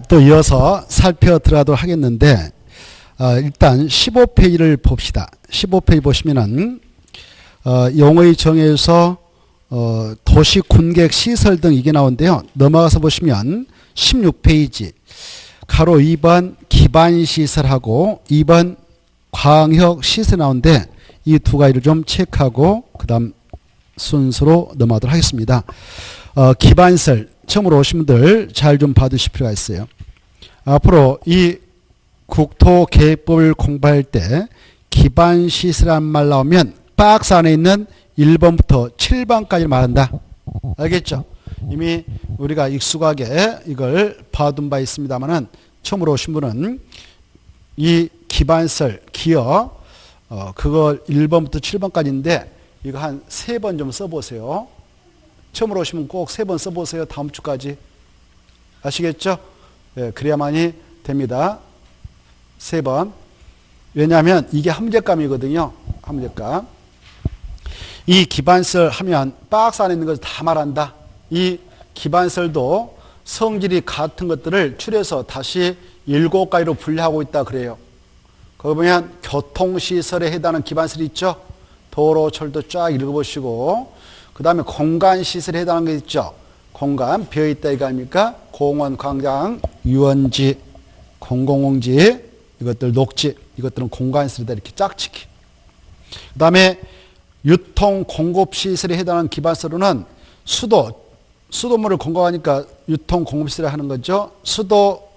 또 이어서 살펴 들어가도록 하겠는데 일단 15페이지를 봅시다. 15페이지 보시면은 용어의 정의에서 도시 군객 시설 등 이게 나오는데요. 넘어가서 보시면 16페이지 가로 2번 기반시설하고 2번 광역시설 나오는데 이 두 가지를 좀 체크하고 그 다음 순서로 넘어가도록 하겠습니다. 기반시설 처음으로 오신 분들 잘 좀 봐두실 필요가 있어요. 앞으로 이 국토계획법을 공부할 때 기반시설이라는 말 나오면 박스 안에 있는 1번부터 7번까지 말한다. 알겠죠? 이미 우리가 익숙하게 이걸 봐둔 바 있습니다만은 처음으로 오신 분은 이 기반시설 기어 그걸 1번부터 7번까지인데 이거 한 3번 좀 써보세요. 처음으로 오시면 꼭 3번 써보세요. 다음 주까지. 아시겠죠? 예, 그래야만이 됩니다. 3번. 왜냐하면 이게 함재감이거든요. 함재감. 이 기반시설 하면 박스 안에 있는 것을 다 말한다. 이 기반시설도 성질이 같은 것들을 추려서 다시 7가지로 분류하고 있다 그래요. 거기 보면 교통시설에 해당하는 기반시설이 있죠. 도로, 철도 쫙 읽어보시고 그 다음에 공간시설에 해당하는 게 있죠. 공간, 비어있다 이거 아닙니까? 공원, 광장, 유원지, 공공용지, 이것들 녹지, 이것들은 공간시설이다 이렇게 짝짓기. 그 다음에 유통, 공급시설에 해당하는 기반시설은 수도물을 공급하니까 유통, 공급시설을 하는 거죠. 수도,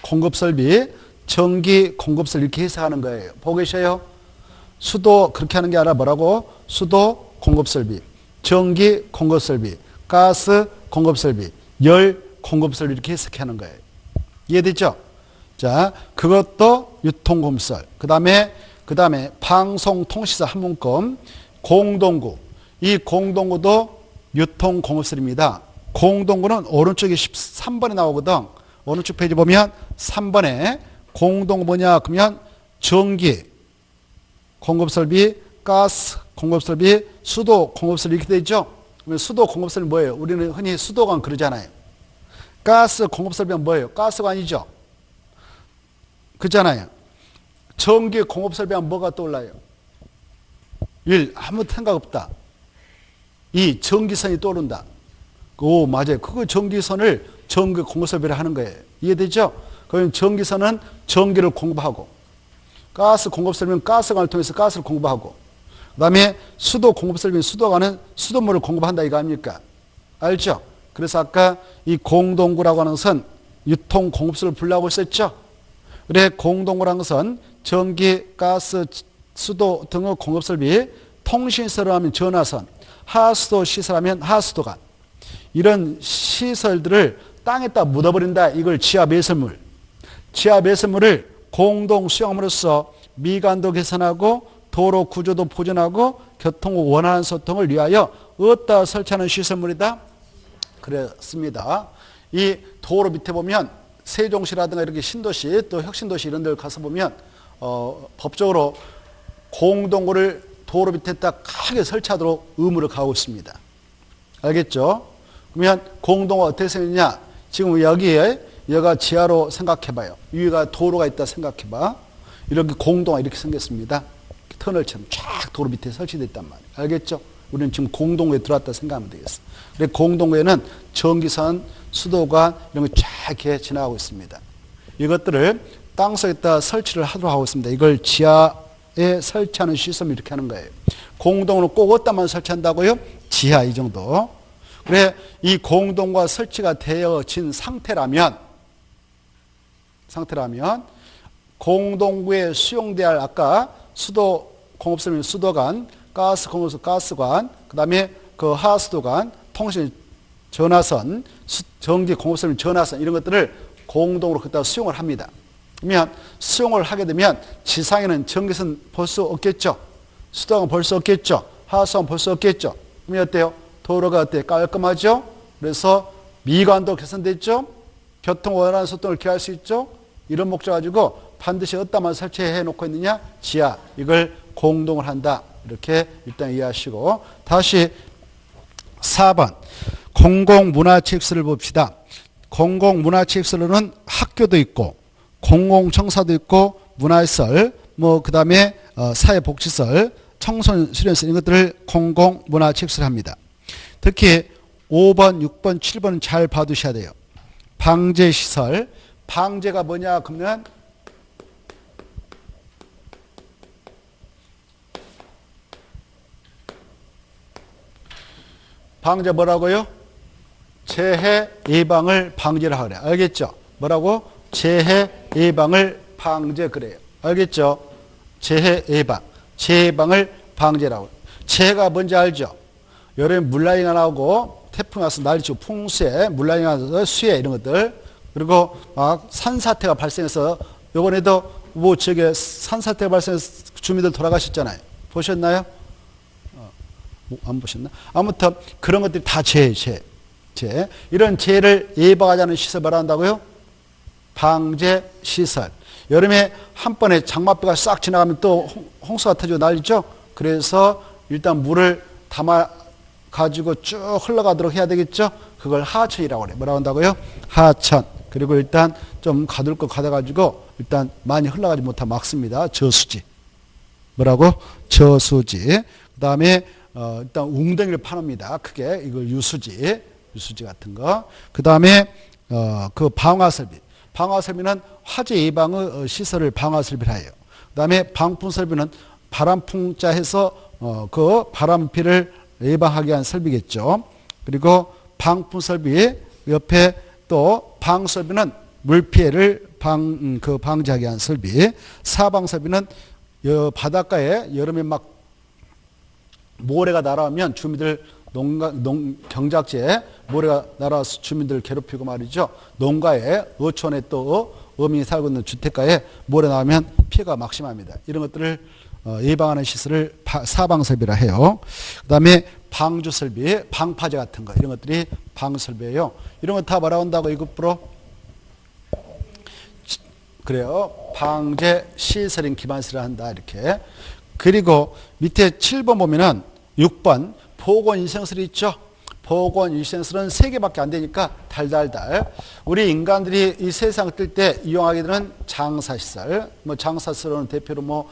공급설비, 전기, 공급설 이렇게 해석하는 거예요. 보고 계셔요? 수도 그렇게 하는 게 아니라 뭐라고? 수도, 공급설비. 전기 공급설비, 가스 공급설비, 열 공급설비 이렇게 해석하는 거예요. 이해됐죠? 자, 그것도 유통공급설. 그 다음에 방송통신사 한 문건 공동구. 이 공동구도 유통공급설입니다. 공동구는 오른쪽에 13번에 나오거든. 오른쪽 페이지 보면 3번에 공동구 뭐냐? 그러면 전기 공급설비, 가스 공급설비, 수도 공급설비 이렇게 되어 있죠. 그러면 수도 공급설비 뭐예요? 우리는 흔히 수도관 그러잖아요. 가스 공급설비는 뭐예요? 가스관이죠. 그렇잖아요. 전기 공급설비하면 뭐가 떠올라요? 아무 생각 없다. 이 전기선이 떠오른다. 오, 맞아요. 그거 전기선을 전기 공급설비를 하는 거예요. 이해되죠? 그러면 전기선은 전기를 공급하고 가스 공급설비는 가스관을 통해서 가스를 공급하고 그 다음에 수도 공급설비는 수도관은 수돗물을 공급한다 이거 아닙니까? 알죠? 그래서 아까 이 공동구라고 하는 것은 유통 공급설을 분류하고 있었죠? 그래 공동구라는 것은 전기, 가스, 수도 등의 공급설비, 통신시설을 하면 전화선, 하수도 시설하면 하수도관 이런 시설들을 땅에다 묻어버린다. 이걸 지하매설물. 지하매설물을 공동 수용함으로써 미관도 개선하고 도로 구조도 보존하고 교통 원활한 소통을 위하여 어디다 설치하는 시설물이다? 그렇습니다. 이 도로 밑에 보면 세종시라든가 이렇게 신도시 또 혁신도시 이런 데 가서 보면 법적으로 공동구를 도로 밑에다 크게 설치하도록 의무를 가하고 있습니다. 알겠죠? 그러면 공동구가 어떻게 생겼냐? 지금 여기에 여기가 지하로 생각해봐요. 위가 도로가 있다 생각해봐. 이렇게 공동화 이렇게 생겼습니다. 터널처럼 쫙 도로 밑에 설치되어 있단 말이에요. 알겠죠? 우리는 지금 공동구에 들어왔다 생각하면 되겠어. 그래서 공동구에는 전기선, 수도관 이런 거 쫙 이렇게 지나가고 있습니다. 이것들을 땅속에다 설치를 하도록 하고 있습니다. 이걸 지하에 설치하는 시스템 이렇게 하는 거예요. 공동으로 꼭 어디다만 설치한다고요? 지하 이 정도. 그래 이 공동과 설치가 되어진 상태라면 공동구에 수용돼야 할 아까 수도 공급설비 수도관, 가스 공급설 가스관, 그 다음에 그 하수도관, 통신 전화선, 전기 공급설비 전화선 이런 것들을 공동으로 그따 수용을 합니다. 그러면 수용을 하게 되면 지상에는 전기선 볼 수 없겠죠. 수도관 볼 수 없겠죠. 하수도관 볼 수 없겠죠. 그러면 어때요? 도로가 어때요? 깔끔하죠? 그래서 미관도 개선됐죠? 교통 원활한 소통을 기할 수 있죠? 이런 목적 가지고 반드시 어디다만 설치해 놓고 있느냐? 지하. 이걸 공동을 한다. 이렇게 일단 이해하시고 다시 4번 공공문화체육시설을 봅시다. 공공문화체육시설은 학교도 있고 공공청사도 있고 문화시설, 그 다음에 사회복지시설, 청소년수련시설 이런 것들을 공공문화체육시설 합니다. 특히 5번, 6번, 7번은 잘 봐두셔야 돼요. 방제시설, 방제가 뭐냐 그러면 방제 뭐라고요? 재해 예방을 방지라 그래. 알겠죠? 뭐라고? 재해 예방을 방제 그래요. 알겠죠? 재해 예방. 재해 예방을 방제라고. 재해가 뭔지 알죠? 여름에 물난리가 나오고 태풍이 와서 난리치고 풍수에 물난리가 나서 수해 이런 것들. 그리고 막 산사태가 발생해서 이번에도 산사태가 발생해서 주민들 돌아가셨잖아요. 보셨나요? 안 보셨나? 아무튼 그런 것들이 다 재해. 이런 재해를 예방하자는 시설 뭐라 한다고요? 방제시설. 여름에 한 번에 장맛비가 싹 지나가면 또 홍수가 터지고 난리죠? 그래서 일단 물을 담아가지고 쭉 흘러가도록 해야 되겠죠? 그걸 하천이라고 그래요. 뭐라고 한다고요? 하천. 그리고 일단 좀 가둘 거 가둬가지고 일단 많이 흘러가지 못하면 막습니다. 저수지. 뭐라고? 저수지. 그 다음에 일단 웅덩이를 파놓습니다. 크게 이걸 유수지 같은 거. 그 다음에 그 방화설비. 방화설비는 화재 예방의 시설을 방화설비라 해요. 그 다음에 방풍설비는 바람풍자 해서 그 바람피를 예방하기 위한 설비겠죠. 그리고 방풍설비 옆에 또 방설비는 물피해를 방지하기 위한 설비. 사방설비는 바닷가에 여름에 막 모래가 날아오면 주민들 경작지에 모래가 날아와서 주민들을 괴롭히고 말이죠. 농가에 어촌에 또 어민이 살고 있는 주택가에 모래 나오면 피해가 막심합니다. 이런 것들을 예방하는 시설을 사방설비라 해요. 그 다음에 방주설비, 방파제 같은 거 이런 것들이 방설비예요. 이런 거 다 뭐라고 한다고 이것부로 그래요. 방제 시설인 기반시설을 한다 이렇게. 그리고 밑에 7번 보면은 6번 보건위생시설이 있죠. 보건위생시설은 3개밖에 안 되니까 달달달. 우리 인간들이 이 세상을 뜰 때 이용하게 되는 장사시설. 장사시설은 대표로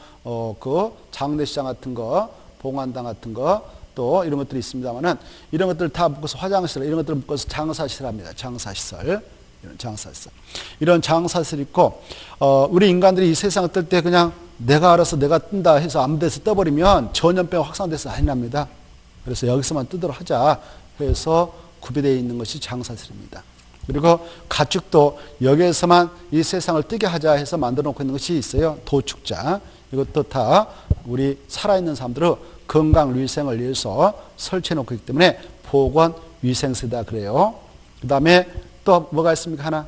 그 장례시장 같은 거, 봉안당 같은 거, 또 이런 것들이 있습니다만은 이런 것들 다 묶어서 화장시설, 이런 것들을 묶어서 장사시설 합니다. 장사시설. 이런 장사시설. 이런 장사시설이 있고, 우리 인간들이 이 세상을 뜰 때 그냥 내가 알아서 내가 뜬다 해서 아무 데서 떠버리면 전염병 확산돼서 난리 납니다. 그래서 여기서만 뜨도록 하자 해서 구비되어 있는 것이 장사시설입니다. 그리고 가축도 여기에서만 이 세상을 뜨게 하자 해서 만들어 놓고 있는 것이 있어요. 도축장. 이것도 다 우리 살아있는 사람들의 건강위생을 위해서 설치해 놓고 있기 때문에 보건위생시설이다 그래요. 그 다음에 또 뭐가 있습니까? 하나?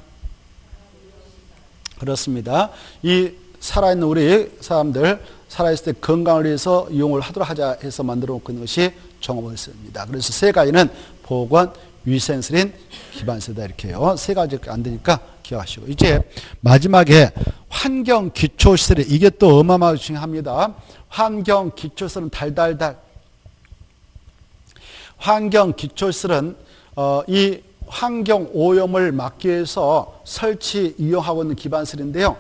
그렇습니다. 이 살아있는 우리 사람들 살아있을 때 건강을 위해서 이용을 하도록 하자 해서 만들어 놓고 있는 것이 종합원시설입니다. 그래서 3가지는 보건위생시설인 기반시설이다 이렇게요. 3가지밖에 안 되니까 기억하시고. 이제 마지막에 환경기초시설이 이게 또 어마어마하게 중요합니다. 환경기초시설은 달달달. 환경기초시설은 이 환경오염을 막기 위해서 설치 이용하고 있는 기반시설인데요.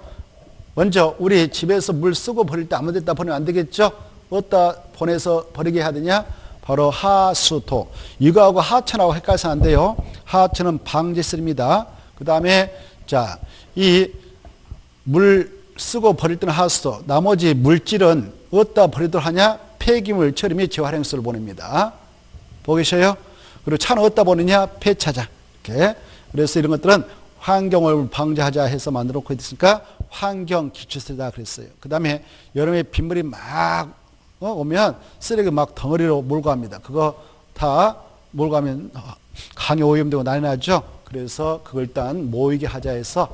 먼저 우리 집에서 물 쓰고 버릴 때 아무 데다 버리면 안 되겠죠? 어디다 보내서 버리게 해야 되냐? 바로 하수도. 이거하고 하천하고 헷갈려서 안 돼요. 하천은 방제시설입니다. 그 다음에 이 물 쓰고 버릴 때는 하수도. 나머지 물질은 어디다 버리도록 하냐? 폐기물 처리 및 재활용시설을 보냅니다. 보이셔요? 그리고 차는 어디다 보내냐? 폐차장. 이렇게. 그래서 이런 것들은 환경을 방지하자 해서 만들어 놓고 있으니까 환경기초시설이다 그랬어요. 그 다음에 여름에 빗물이 막 오면 쓰레기 막 덩어리로 몰고 갑니다. 그거 다 몰고 가면 강이 오염되고 난리 나죠. 그래서 그걸 일단 모이게 하자 해서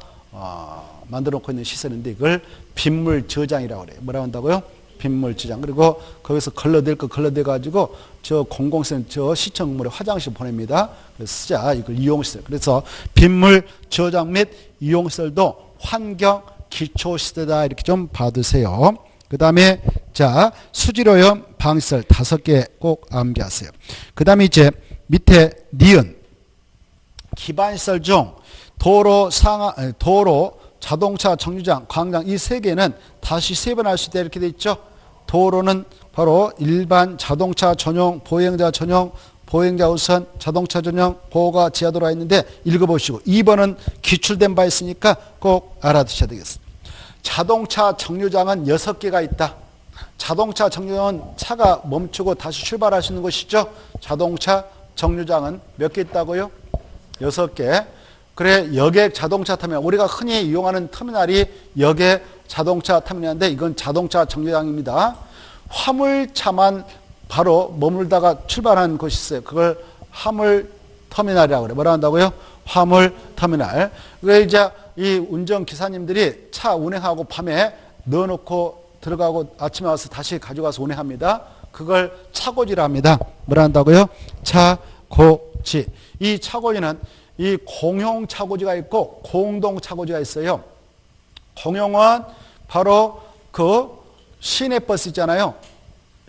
만들어 놓고 있는 시설인데 이걸 빗물 저장이라고 그래요. 뭐라고 한다고요? 빗물 저장. 그리고 거기서 걸러댈 거 걸러대 가지고 저 공공시설, 저 시청물에 화장실 보냅니다. 그래서 쓰자. 이걸 이용시설. 그래서 빗물 저장 및 이용시설도 환경 기초시설이다 이렇게 좀 봐두세요. 그 다음에 수질오염 방지시설 5개 꼭 암기하세요. 그 다음에 이제 밑에 니은 기반시설 중 도로, 자동차 정류장, 광장 이 세 개는 다시 세 번 할 수 있다 이렇게 돼 있죠. 도로는 바로 일반 자동차 전용, 보행자 전용, 보행자 우선, 자동차 전용, 보호가 지하도로가 있는데 읽어보시고 2번은 기출된 바 있으니까 꼭 알아두셔야 되겠습니다. 자동차 정류장은 6개가 있다. 자동차 정류장은 차가 멈추고 다시 출발할 수 있는 곳이죠. 자동차 정류장은 몇 개 있다고요? 6개. 그래 여객 자동차 터미널 우리가 흔히 이용하는 터미널이 여객 자동차 터미널인데 이건 자동차 정류장입니다. 화물차만 바로 머물다가 출발하는 곳이 있어요. 그걸 화물 터미널이라고 그래. 뭐라 한다고요? 화물 터미널. 그래 이제 이 운전기사님들이 차 운행하고 밤에 넣어놓고 들어가고 아침에 와서 다시 가져가서 운행합니다. 그걸 차고지라 합니다. 뭐라 한다고요? 차고지. 이 차고지는 이 공용 차고지가 있고 공동 차고지가 있어요. 공용은 바로 그 시내버스 있잖아요.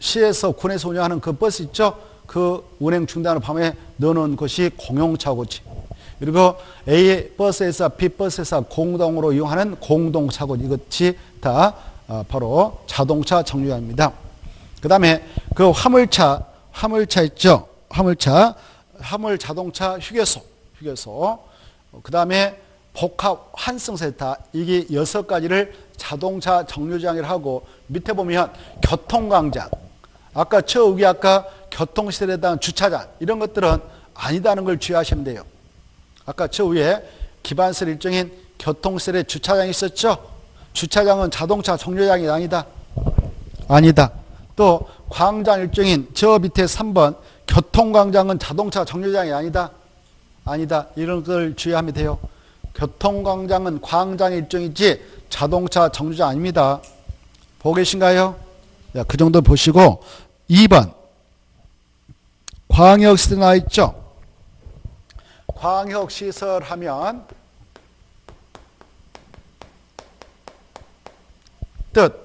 시에서 군에서 운영하는 그 버스 있죠. 그 운행 중단을 밤에 넣어놓은 것이 공용 차고지. 그리고 A 버스에서 B 버스에서 공동으로 이용하는 공동 차고지. 이것이 다 바로 자동차 정류장입니다. 그 다음에 그 화물차 있죠. 화물 자동차 휴게소. 그 다음에 복합 환승센터. 이게 6가지를 자동차 정류장이라고 하고 밑에 보면 교통광장. 아까 저 위에 아까 교통시설에 대한 주차장. 이런 것들은 아니다는 걸 주의하시면 돼요. 아까 저 위에 기반시설 일종인 교통시설에 주차장이 있었죠. 주차장은 자동차 정류장이 아니다. 또 광장 일종인 저 밑에 3번 교통광장은 자동차 정류장이 아니다. 이런 걸 주의하면 돼요. 교통광장은 광장의 일종이지 자동차 정류장 아닙니다. 보고 계신가요? 그 정도 보시고 2번 광역시설 나와 있죠. 광역시설 하면 뜻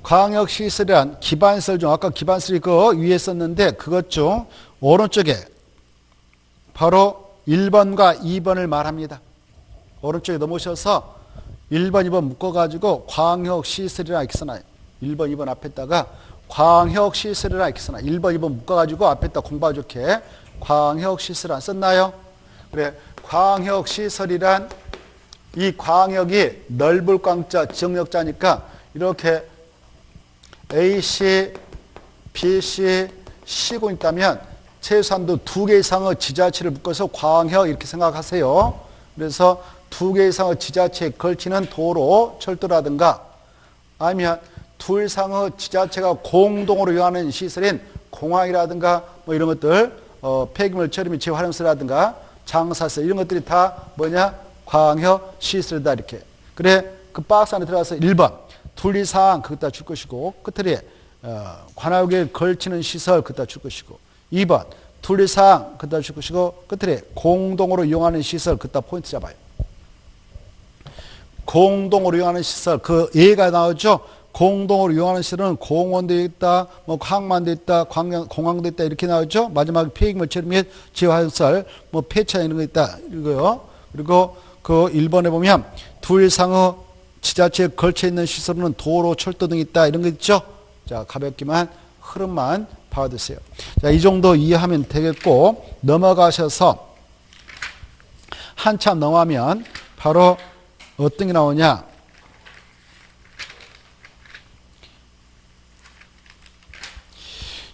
광역시설이란 기반시설 중 아까 기반시설이 그 위에 썼는데 그것 중 오른쪽에 바로 1번과 2번을 말합니다. 오른쪽에 넘으셔서 1번, 2번 묶어가지고 광역시설이라 이렇게 써놔요. 1번, 2번 앞에다가 광역시설이라 이렇게 써놔요. 1번, 2번 묶어가지고 앞에다 공부하 좋게 광역시설 안 썼나요? 그래, 광역시설이란 이 광역이 넓을 광자, 지역역자니까 이렇게 A시, B시, C고 있다면 최소한도 2개 이상의 지자체를 묶어서 광역 이렇게 생각하세요. 그래서 2개 이상의 지자체에 걸치는 도로, 철도라든가 아니면 2 이상의 지자체가 공동으로 이용하는 시설인 공항이라든가 뭐 이런 것들 폐기물 처리 및 재활용시설이라든가 장사시설 이런 것들이 다 뭐냐? 광역 시설이다 이렇게. 그래 그 박스 안에 들어가서 1번 2 이상 그것다 줄 것이고 끝에 관할구에 걸치는 시설 그것다 줄 것이고 2번 2 이상 그것다 줄 것이고 끝에 공동으로 이용하는 시설 그것다 포인트 잡아요. 공동으로 이용하는 시설 그 예가 나오죠. 공동으로 이용하는 시설은 공원도 있다, 뭐 항만도 있다, 공항도 있다 이렇게 나오죠. 마지막에 폐기물 처리 및 재활용시설, 뭐 폐차 이런 거 있다 이거요. 그리고 그 1번에 보면 2 이상의 지자체에 걸쳐 있는 시설은 도로, 철도 등 있다 이런 거 있죠. 자 가볍게만 흐름만 봐두세요. 자 이 정도 이해하면 되겠고 넘어가셔서 한참 넘어가면 바로 어떤 게 나오냐?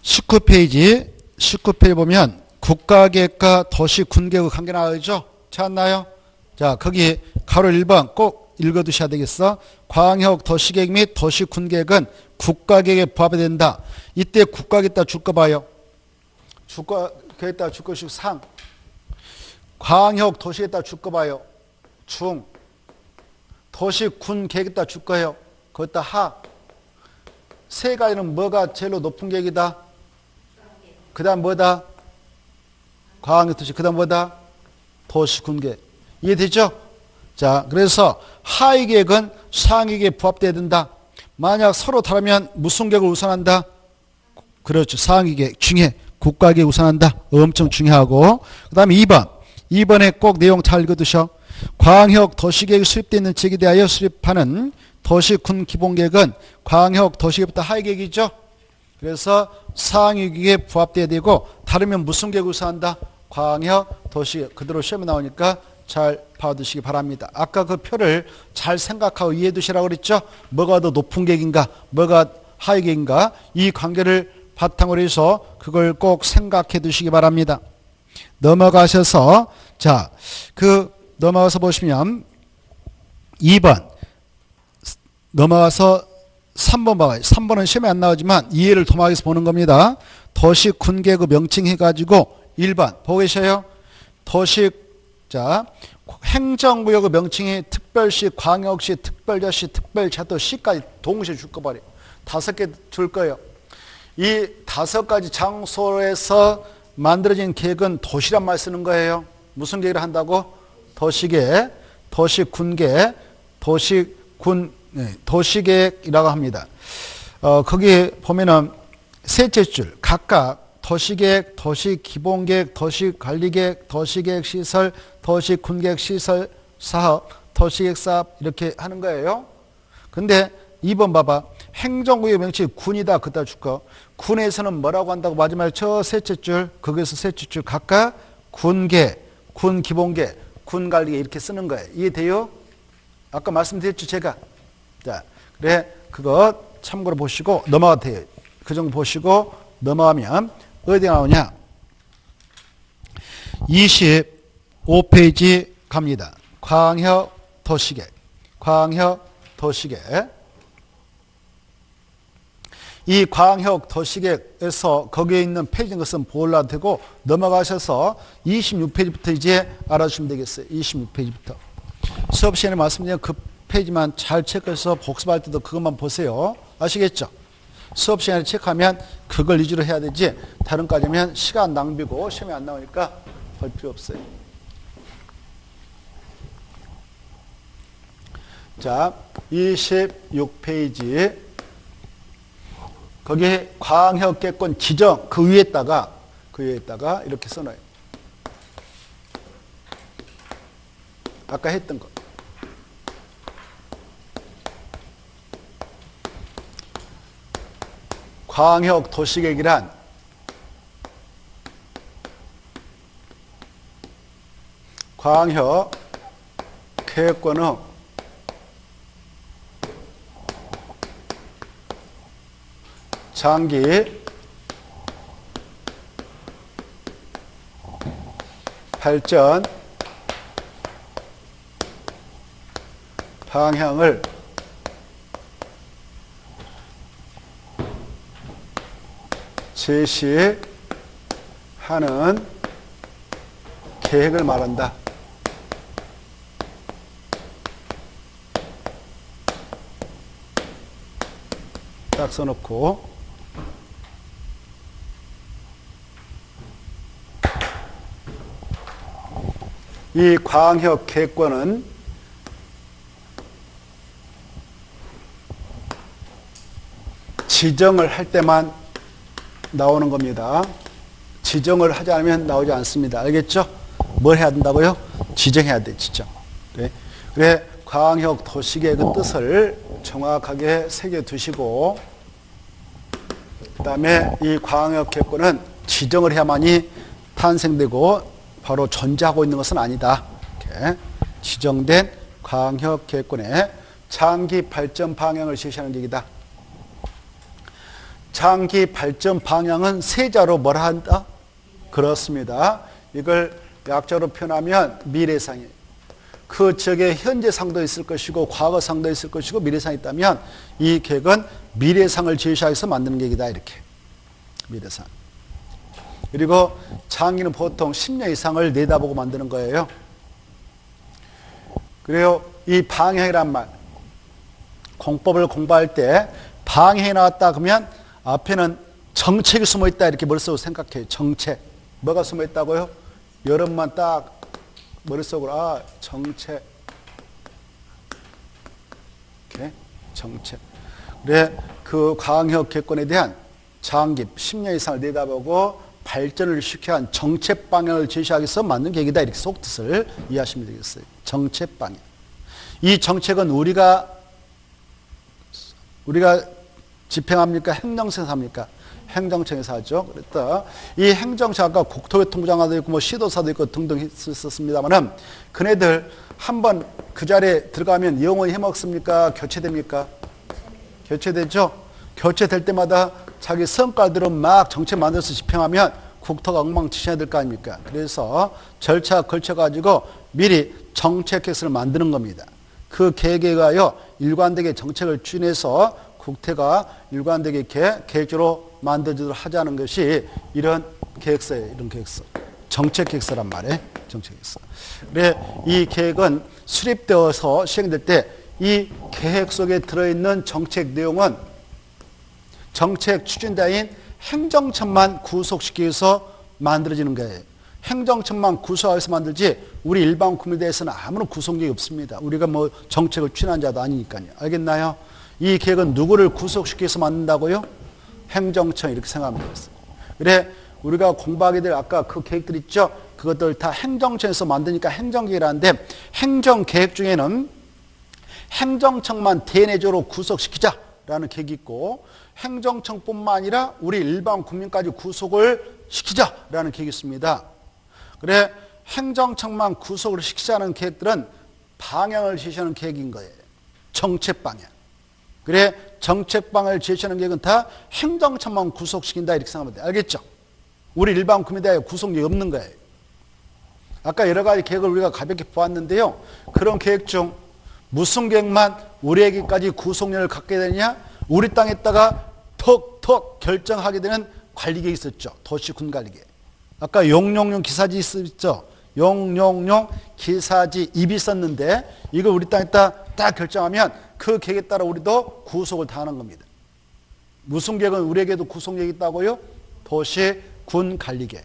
19페이지 보면 국가계획과 도시군계획의 관계 나오죠? 찾았나요? 자, 거기 가로 1번 꼭 읽어두셔야 되겠어. 광역 도시계획 및 도시군계획은 국가계획에 부합해야 된다. 이때 국가계획에다 줄 거 봐요. 국가계획에다 줄 것이 상. 광역 도시계획에다 줄 거 봐요. 중. 도시군계획에다 줄 거예요. 거기다 하. 세 가지는 뭐가 제일 높은 계획이다? 그 다음 뭐다? 광역도시. 그 다음 뭐다? 도시군계획. 이해되죠? 자, 그래서 하위 계획은 상위 계획에 부합돼야 된다. 만약 서로 다르면 무슨 계획을 우선한다? 그렇죠. 상위 계획 중에 국가계획 우선한다. 엄청 중요하고. 그 다음에 2번. 2번에 꼭 내용 잘 읽어두셔. 광역 도시계획이 수립되어 있는 지역에 대하여 수립하는 도시군 기본계획은 광역 도시계획부터 하위계획이죠. 그래서 상위계획에 부합돼야 되고 다르면 무슨 계획을 구사한다? 광역 도시계획. 그대로 시험에 나오니까 잘 봐두시기 바랍니다. 아까 그 표를 잘 생각하고 이해해 두시라고 그랬죠. 뭐가 더 높은 계획인가, 뭐가 하위 계획인가, 이 관계를 바탕으로 해서 그걸 꼭 생각해 두시기 바랍니다. 넘어가셔서 넘어가서 보시면 2번 넘어가서 3번 봐봐요. 3번은 시험에 안 나오지만 이해를 도모하기 위해서 보는 겁니다. 도시군계획 명칭 해가지고 1번 보고 계셔요. 행정구역의 명칭이 특별시, 광역시, 특별자시, 특별자도시까지 동시에 줄 거버려. 5개 줄 거예요. 이 5가지 장소에서 만들어진 계획은 도시란 말 쓰는 거예요. 무슨 계획을 한다고? 도시계획, 도시군계획, 도시계획이라고 합니다. 거기 보면은 셋째 줄 각각 도시계획, 도시기본계획, 도시관리계획, 도시계획시설, 도시군계획시설 사업, 도시계획사업 이렇게 하는 거예요. 근데 2번 봐봐. 행정구역 명칭이 군이다. 그따 줄거. 군에서는 뭐라고 한다고? 마지막에 저 셋째 줄, 거기서 셋째 줄 각각 군계획, 군기본계획, 군관리계획 이렇게 쓰는 거예요. 이해돼요? 아까 말씀드렸죠 제가. 자, 그래 그거 참고로 보시고 넘어가도 돼요. 그 정도 보시고 넘어가면 어디 나오냐? 25페이지 갑니다. 광역 도시계획. 광역 도시계획. 이 광역 도시계획에서 거기에 있는 페이지인 것은 보려도 되고 넘어가셔서 26페이지부터 이제 알아주시면 되겠어요. 26페이지부터. 수업 시간에 말씀드린 그 페이지만 잘 체크해서 복습할 때도 그것만 보세요. 아시겠죠? 수업 시간에 체크하면 그걸 위주로 해야 되지 다른 거 하면 시간 낭비고 시험에 안 나오니까 볼 필요 없어요. 자, 26페이지 거기에 광역계획권 지정 그 위에다가 이렇게 써놔요. 아까 했던 거. 광역 도시계획이란 광역 계획권의 장기 발전 방향을 제시하는 계획을 말한다. 딱 써놓고 이 광역 계획권은 지정을 할 때만 나오는 겁니다. 지정을 하지 않으면 나오지 않습니다. 알겠죠? 뭘 해야 된다고요? 지정해야 돼, 지정. 그래, 광역 도시계획의 뜻을 정확하게 새겨두시고, 그 다음에 이 광역 계획권은 지정을 해야만이 탄생되고 바로 존재하고 있는 것은 아니다. 이렇게 지정된 광역 계획권의 장기 발전 방향을 제시하는 얘기다. 장기 발전 방향은 세자로 뭐라 한다? 그렇습니다. 이걸 약자로 표현하면 미래상이에요. 그 지역에 현재상도 있을 것이고 과거상도 있을 것이고 미래상이 있다면 이 계획은 미래상을 제시하기 위해서 만드는 계획이다. 이렇게 미래상. 그리고 장기는 보통 10년 이상을 내다보고 만드는 거예요. 그리고 이 방향이란 말, 공법을 공부할 때 방향이 나왔다 그러면 앞에는 정책이 숨어있다 이렇게 머릿속으로 생각해요. 정책. 뭐가 숨어있다고요? 여러분만 딱 머릿속으로 정책. 이렇게 정책. 그래 그 광역 계획권에 대한 장기 10년 이상을 내다보고 발전을 시켜야 한 정책 방향을 제시하기 위해서 만든 계획이다. 이렇게 속뜻을 이해하시면 되겠어요. 정책 방향. 이 정책은 우리가 집행합니까? 행정청에서 합니까? 행정청에서 하죠. 그랬다. 이 행정청 아까 국토교통부장관도 있고 뭐 시도사도 있고 등등 있었습니다만은 그네들 한번 그 자리에 들어가면 영원히 해먹습니까? 교체됩니까? 교체되죠. 교체될 때마다 자기 성과대로 막 정책 만들어서 집행하면 국토가 엉망진창이 될 거 아닙니까? 그래서 절차 걸쳐가지고 미리 정책 계획서를 만드는 겁니다. 그 계획에 의하여 일관되게 정책을 추진해서 국태가 일관되게 이렇게 계획적으로 만들어지도록 하자는 것이 이런 계획서예요. 이런 계획서. 정책 계획서란 말이에요. 정책 계획서. 그래, 이 계획은 수립되어서 시행될 때 이 계획 속에 들어있는 정책 내용은 정책 추진자인 행정청만 구속시키기 위해서 만들어지는 거예요. 행정청만 구속해서 만들지 우리 일반 국민에 대해서는 아무런 구속력이 없습니다. 우리가 뭐 정책을 추진한 자도 아니니까요. 알겠나요? 이 계획은 누구를 구속시키기 위해서 만든다고요? 행정청 이렇게 생각하면 되겠어요. 그래, 우리가 공부하게 될 아까 그 계획들 있죠? 그것들 다 행정청에서 만드니까 행정계획이라는데 행정계획 중에는 행정청만 대내적으로 구속시키자라는 계획이 있고 행정청뿐만 아니라 우리 일반 국민까지 구속을 시키자라는 계획이 있습니다. 그래, 행정청만 구속을 시키자는 계획들은 방향을 제시하는 계획인 거예요. 정책 방향. 그래, 정책 방향을 제시하는 계획은 다 행정청만 구속시킨다 이렇게 생각하면 돼요. 알겠죠? 우리 일반 국민에 대해 구속력이 없는 거예요. 아까 여러 가지 계획을 우리가 가볍게 보았는데요. 그런 계획 중 무슨 계획만 우리에게까지 구속력을 갖게 되느냐? 우리 땅에다가 톡톡 결정하게 되는 관리계획이 있었죠. 도시군관리계획. 아까 용용용 기사지 있었죠. 용용용 기사지 입이 있었는데 이거 우리 땅에다 딱 결정하면 그 계획에 따라 우리도 구속을 당하는 겁니다. 무슨 계획은 우리에게도 구속력이 있다고요? 도시군관리계획.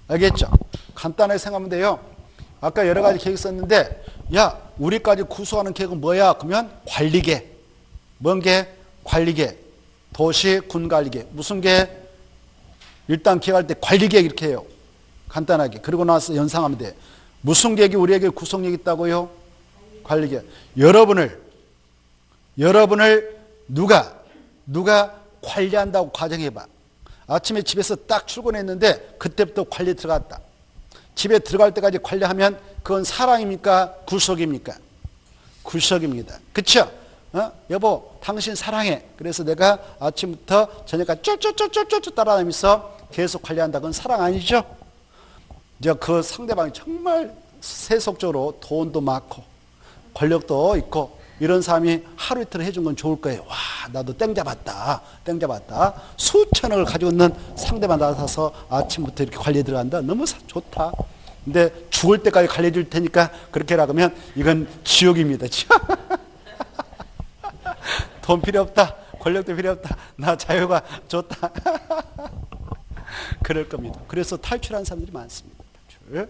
알겠죠? 간단하게 생각하면 돼요. 아까 여러 가지 계획이 있었는데 야, 우리까지 구속하는 계획은 뭐야? 그러면 관리계획. 뭔 계획? 관리계획. 도시군관리계획. 무슨 계획? 일단 계획할 때 관리계획 이렇게 해요. 간단하게. 그리고 나서 연상하면 돼. 무슨 계획이 우리에게 구속력이 있다고요? 관리계획. 여러분을 누가 관리한다고 가정해봐. 아침에 집에서 딱 출근했는데 그때부터 관리 들어갔다. 집에 들어갈 때까지 관리하면 그건 사랑입니까? 구속입니까? 구속입니다. 그쵸? 여보, 당신 사랑해. 그래서 내가 아침부터 저녁까지 쭈쭈쭈쭈쭈 따라다니면서 계속 관리한다. 그건 사랑 아니죠? 이제 그 상대방이 정말 세속적으로 돈도 많고 권력도 있고 이런 사람이 하루 이틀 해준 건 좋을 거예요. 와, 나도 땡 잡았다. 수천억을 가지고 있는 상대방 나서서 아침부터 이렇게 관리에 들어간다. 너무 좋다. 근데 죽을 때까지 관리해 줄 테니까 그렇게 하라 그러면 이건 지옥입니다. 돈 필요 없다. 권력도 필요 없다. 나 자유가 좋다. 그럴 겁니다. 그래서 탈출하는 사람들이 많습니다. 탈출.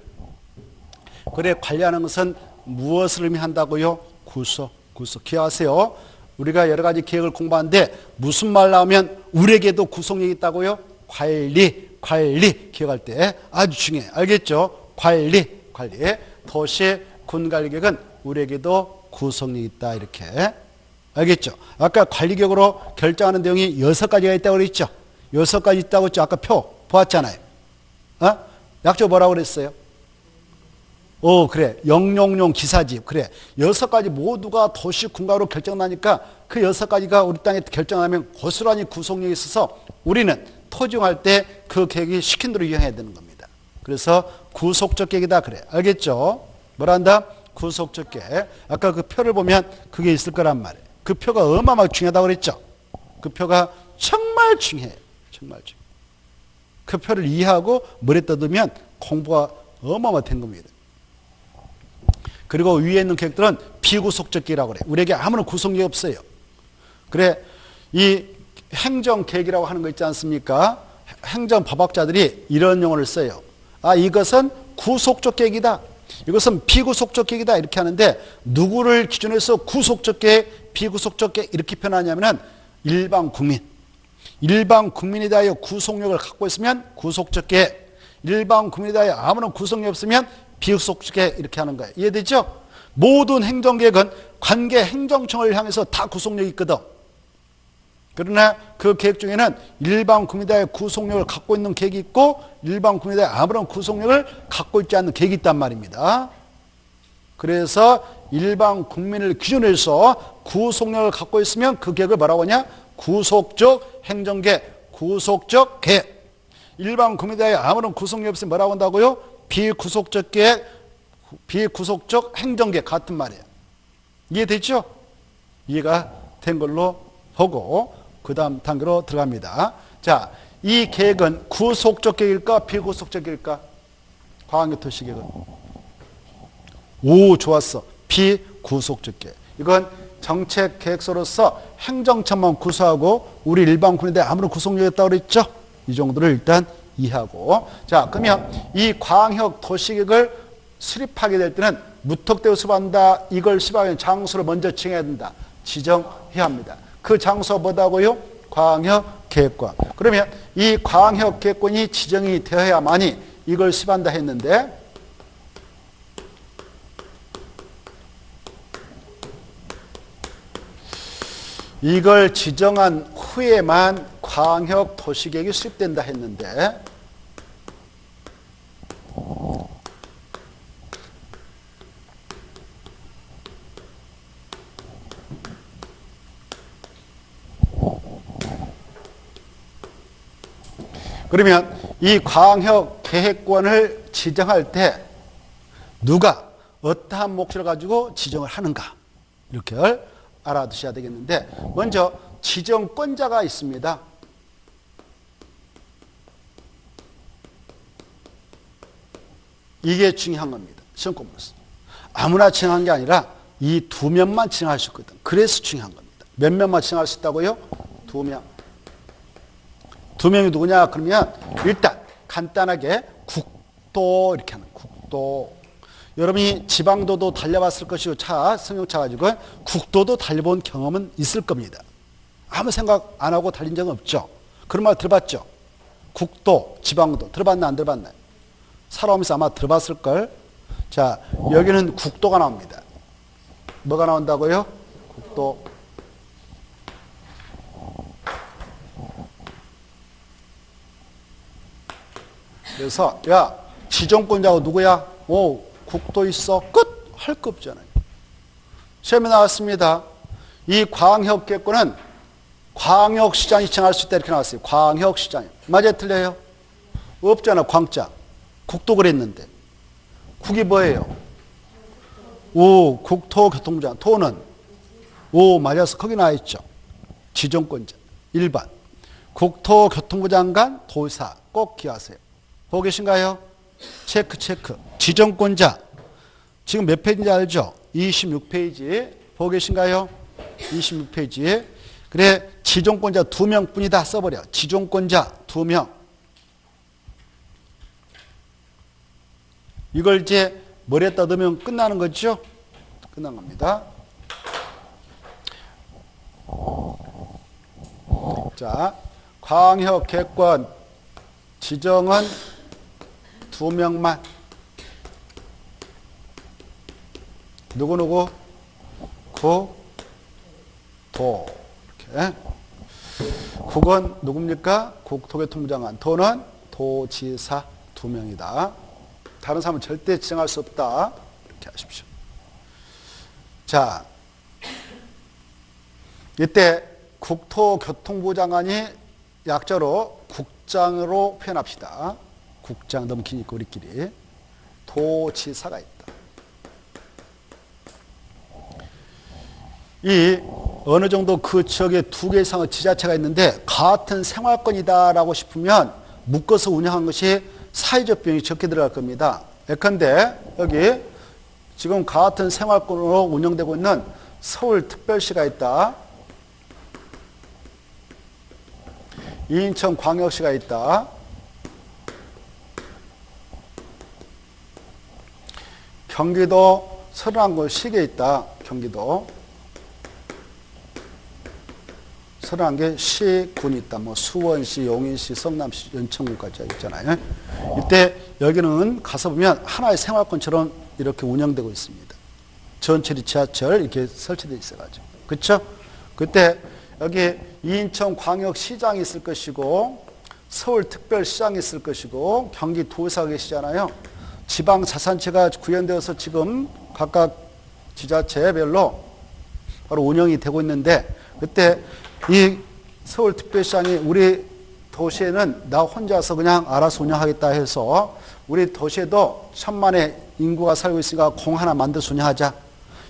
그래, 관리하는 것은 무엇을 의미한다고요? 구속. 기억하세요. 우리가 여러 가지 계획을 공부하는데 무슨 말 나오면 우리에게도 구속력이 있다고요? 관리 기억할 때 아주 중요해. 알겠죠? 관리. 도시군관리계획은 우리에게도 구속력이 있다. 이렇게. 알겠죠? 아까 관리계획으로 결정하는 내용이 6가지가 있다고 그랬죠? 6가지 있다고 했죠? 아까 표 보았잖아요. 약조 뭐라고 그랬어요? 그래. 영용용 기사집. 그래. 6가지 모두가 도시군가로 결정나니까 그 6가지가 우리 땅에 결정하면 고스란히 구속력이 있어서 우리는 토지용할 때 그 계획이 시킨 대로 이행해야 되는 겁니다. 그래서 구속적 계획이다. 그래. 알겠죠? 뭐란다? 구속적 계획. 아까 그 표를 보면 그게 있을 거란 말이에요. 그 표가 어마어마하게 중요하다고 그랬죠? 그 표가 정말 중요해요. 정말 중요해요. 그 표를 이해하고 머리에 떠두면 공부가 어마어마한 겁니다. 그리고 위에 있는 계획들은 비구속적 계획이라고 그래. 우리에게 아무런 구속력이 없어요. 그래, 이 행정계획이라고 하는 거 있지 않습니까? 행정법학자들이 이런 용어를 써요. 이것은 구속적 계획이다. 이것은 비구속적 계획이다. 이렇게 하는데 누구를 기준으로 해서 구속적 계획, 비구속적 계획 이렇게 표현하냐면은 일반 국민에 대하여 구속력을 갖고 있으면 구속적 계획, 일반 국민에 대하여 아무런 구속력이 없으면 비구속적 계획 이렇게 하는 거예요. 이해되죠? 모든 행정계획은 관계 행정청을 향해서 다 구속력이 있거든. 그러나 그 계획 중에는 일반 국민들의 구속력을 갖고 있는 계획이 있고 일반 국민들의 아무런 구속력을 갖고 있지 않는 계획이 있단 말입니다. 그래서 일반 국민을 기준으로 해서 구속력을 갖고 있으면 그 계획을 뭐라고 하냐? 구속적 행정계획, 구속적 계획. 일반 국민들의 아무런 구속력이 없으면 뭐라고 한다고요? 비구속적 계획, 비구속적 행정계획 같은 말이에요. 이해됐죠? 이해가 된 걸로 보고 그 다음 단계로 들어갑니다. 자, 이 계획은 구속적 계획일까 비구속적 계획일까? 광역도시 계획은. 오, 좋았어. 비구속적 계획. 이건 정책 계획서로서 행정처만 구성하고 우리 일반 국민들의 아무런 구속력이 없다고 그랬죠? 이 정도를 일단 이해하고. 자, 그러면 이 광역 도시계획을 수립하게 될 때는 무턱대고 수립한다. 이걸 수립하면 장소를 먼저 지정해야 된다. 지정해야 합니다. 그 장소가 뭐다고요? 광역계획권. 그러면 이 광역계획권이 지정이 되어야만이 이걸 수립한다 했는데 이걸 지정한 후에만 광역도시계획이 수립된다 했는데 그러면 이 광역계획권을 지정할 때 누가 어떠한 목적을 가지고 지정을 하는가 이렇게 알아두셔야 되겠는데 먼저 지정권자가 있습니다. 이게 중요한 겁니다. 시험권으로서. 아무나 지정한 게 아니라 이 두 명만 지정할 수 있거든. 그래서 중요한 겁니다. 몇 명만 지정할 수 있다고요? 두 명. 두 명이 누구냐? 그러면 일단 간단하게 국도 이렇게 하는 국도. 여러분이 지방도도 달려봤을 것이고 승용차 가지고 국도도 달려본 경험은 있을 겁니다. 아무 생각 안 하고 달린 적은 없죠. 그런 말 들어봤죠? 국도, 지방도 들어봤나 안 들어봤나요? 살아오면서 아마 들어봤을걸. 자, 여기는 국도가 나옵니다. 뭐가 나온다고요? 국도. 그래서 야, 지정권자가 누구야? 오, 국도 있어. 끝! 할 거 없잖아요. 시험에 나왔습니다. 이 광역계획권은 광역시장이 지정할 수 있다 이렇게 나왔어요. 광역시장이. 맞아요? 틀려요? 없잖아. 광자. 국도 그랬는데. 국이 뭐예요? 오, 국토교통부장. 토는? 오, 맞아서 거기 나와 있죠. 지정권자. 1번. 국토교통부 장관, 도사. 꼭 기하세요. 보고 계신가요? 체크. 지정권자. 지금 몇 페이지인지 알죠? 26페이지. 보고 계신가요? 26페이지. 그래, 지정권자 2명뿐이다 써버려. 지정권자 2명. 이걸 이제 머리에다 넣으면 끝나는 거죠? 끝난 겁니다. 자, 광역계획권 지정은 2명만. 누구? 국, 도. 이렇게. 국은 누굽니까? 국토교통부 장관. 도는 도지사 2명이다. 다른 사람은 절대 지정할 수 없다. 이렇게 하십시오. 자, 이때 국토교통부 장관이 약자로 국장으로 표현합시다. 국장 너무 기니까 우리끼리. 도지사가 있다. 이 어느 정도 그 지역에 2개 이상의 지자체가 있는데 같은 생활권이다라고 싶으면 묶어서 운영한 것이 사회적 비용이 적게 들어갈 겁니다. 예컨대 여기 지금 같은 생활권으로 운영되고 있는 서울특별시가 있다. 인천광역시가 있다. 경기도 31곳 시에 있다. 경기도 31개 시군이 있다. 뭐 수원시, 용인시, 성남시, 연천군까지 있잖아요. 이때 여기는 가서 보면 하나의 생활권처럼 이렇게 운영되고 있습니다. 전철이 지하철 이렇게 설치되어 있어가지고. 그쵸? 그때 여기 인천광역시장이 있을 것이고 서울특별시장이 있을 것이고 경기도지사가 계시잖아요. 지방자산체가 구현되어서 지금 각각 지자체별로 바로 운영이 되고 있는데 그때 이 서울특별시장이 우리 도시에는 나 혼자서 그냥 알아서 운영하겠다 해서 우리 도시에도 1000만의 인구가 살고 있으니까 공 하나 만들어서 운영하자.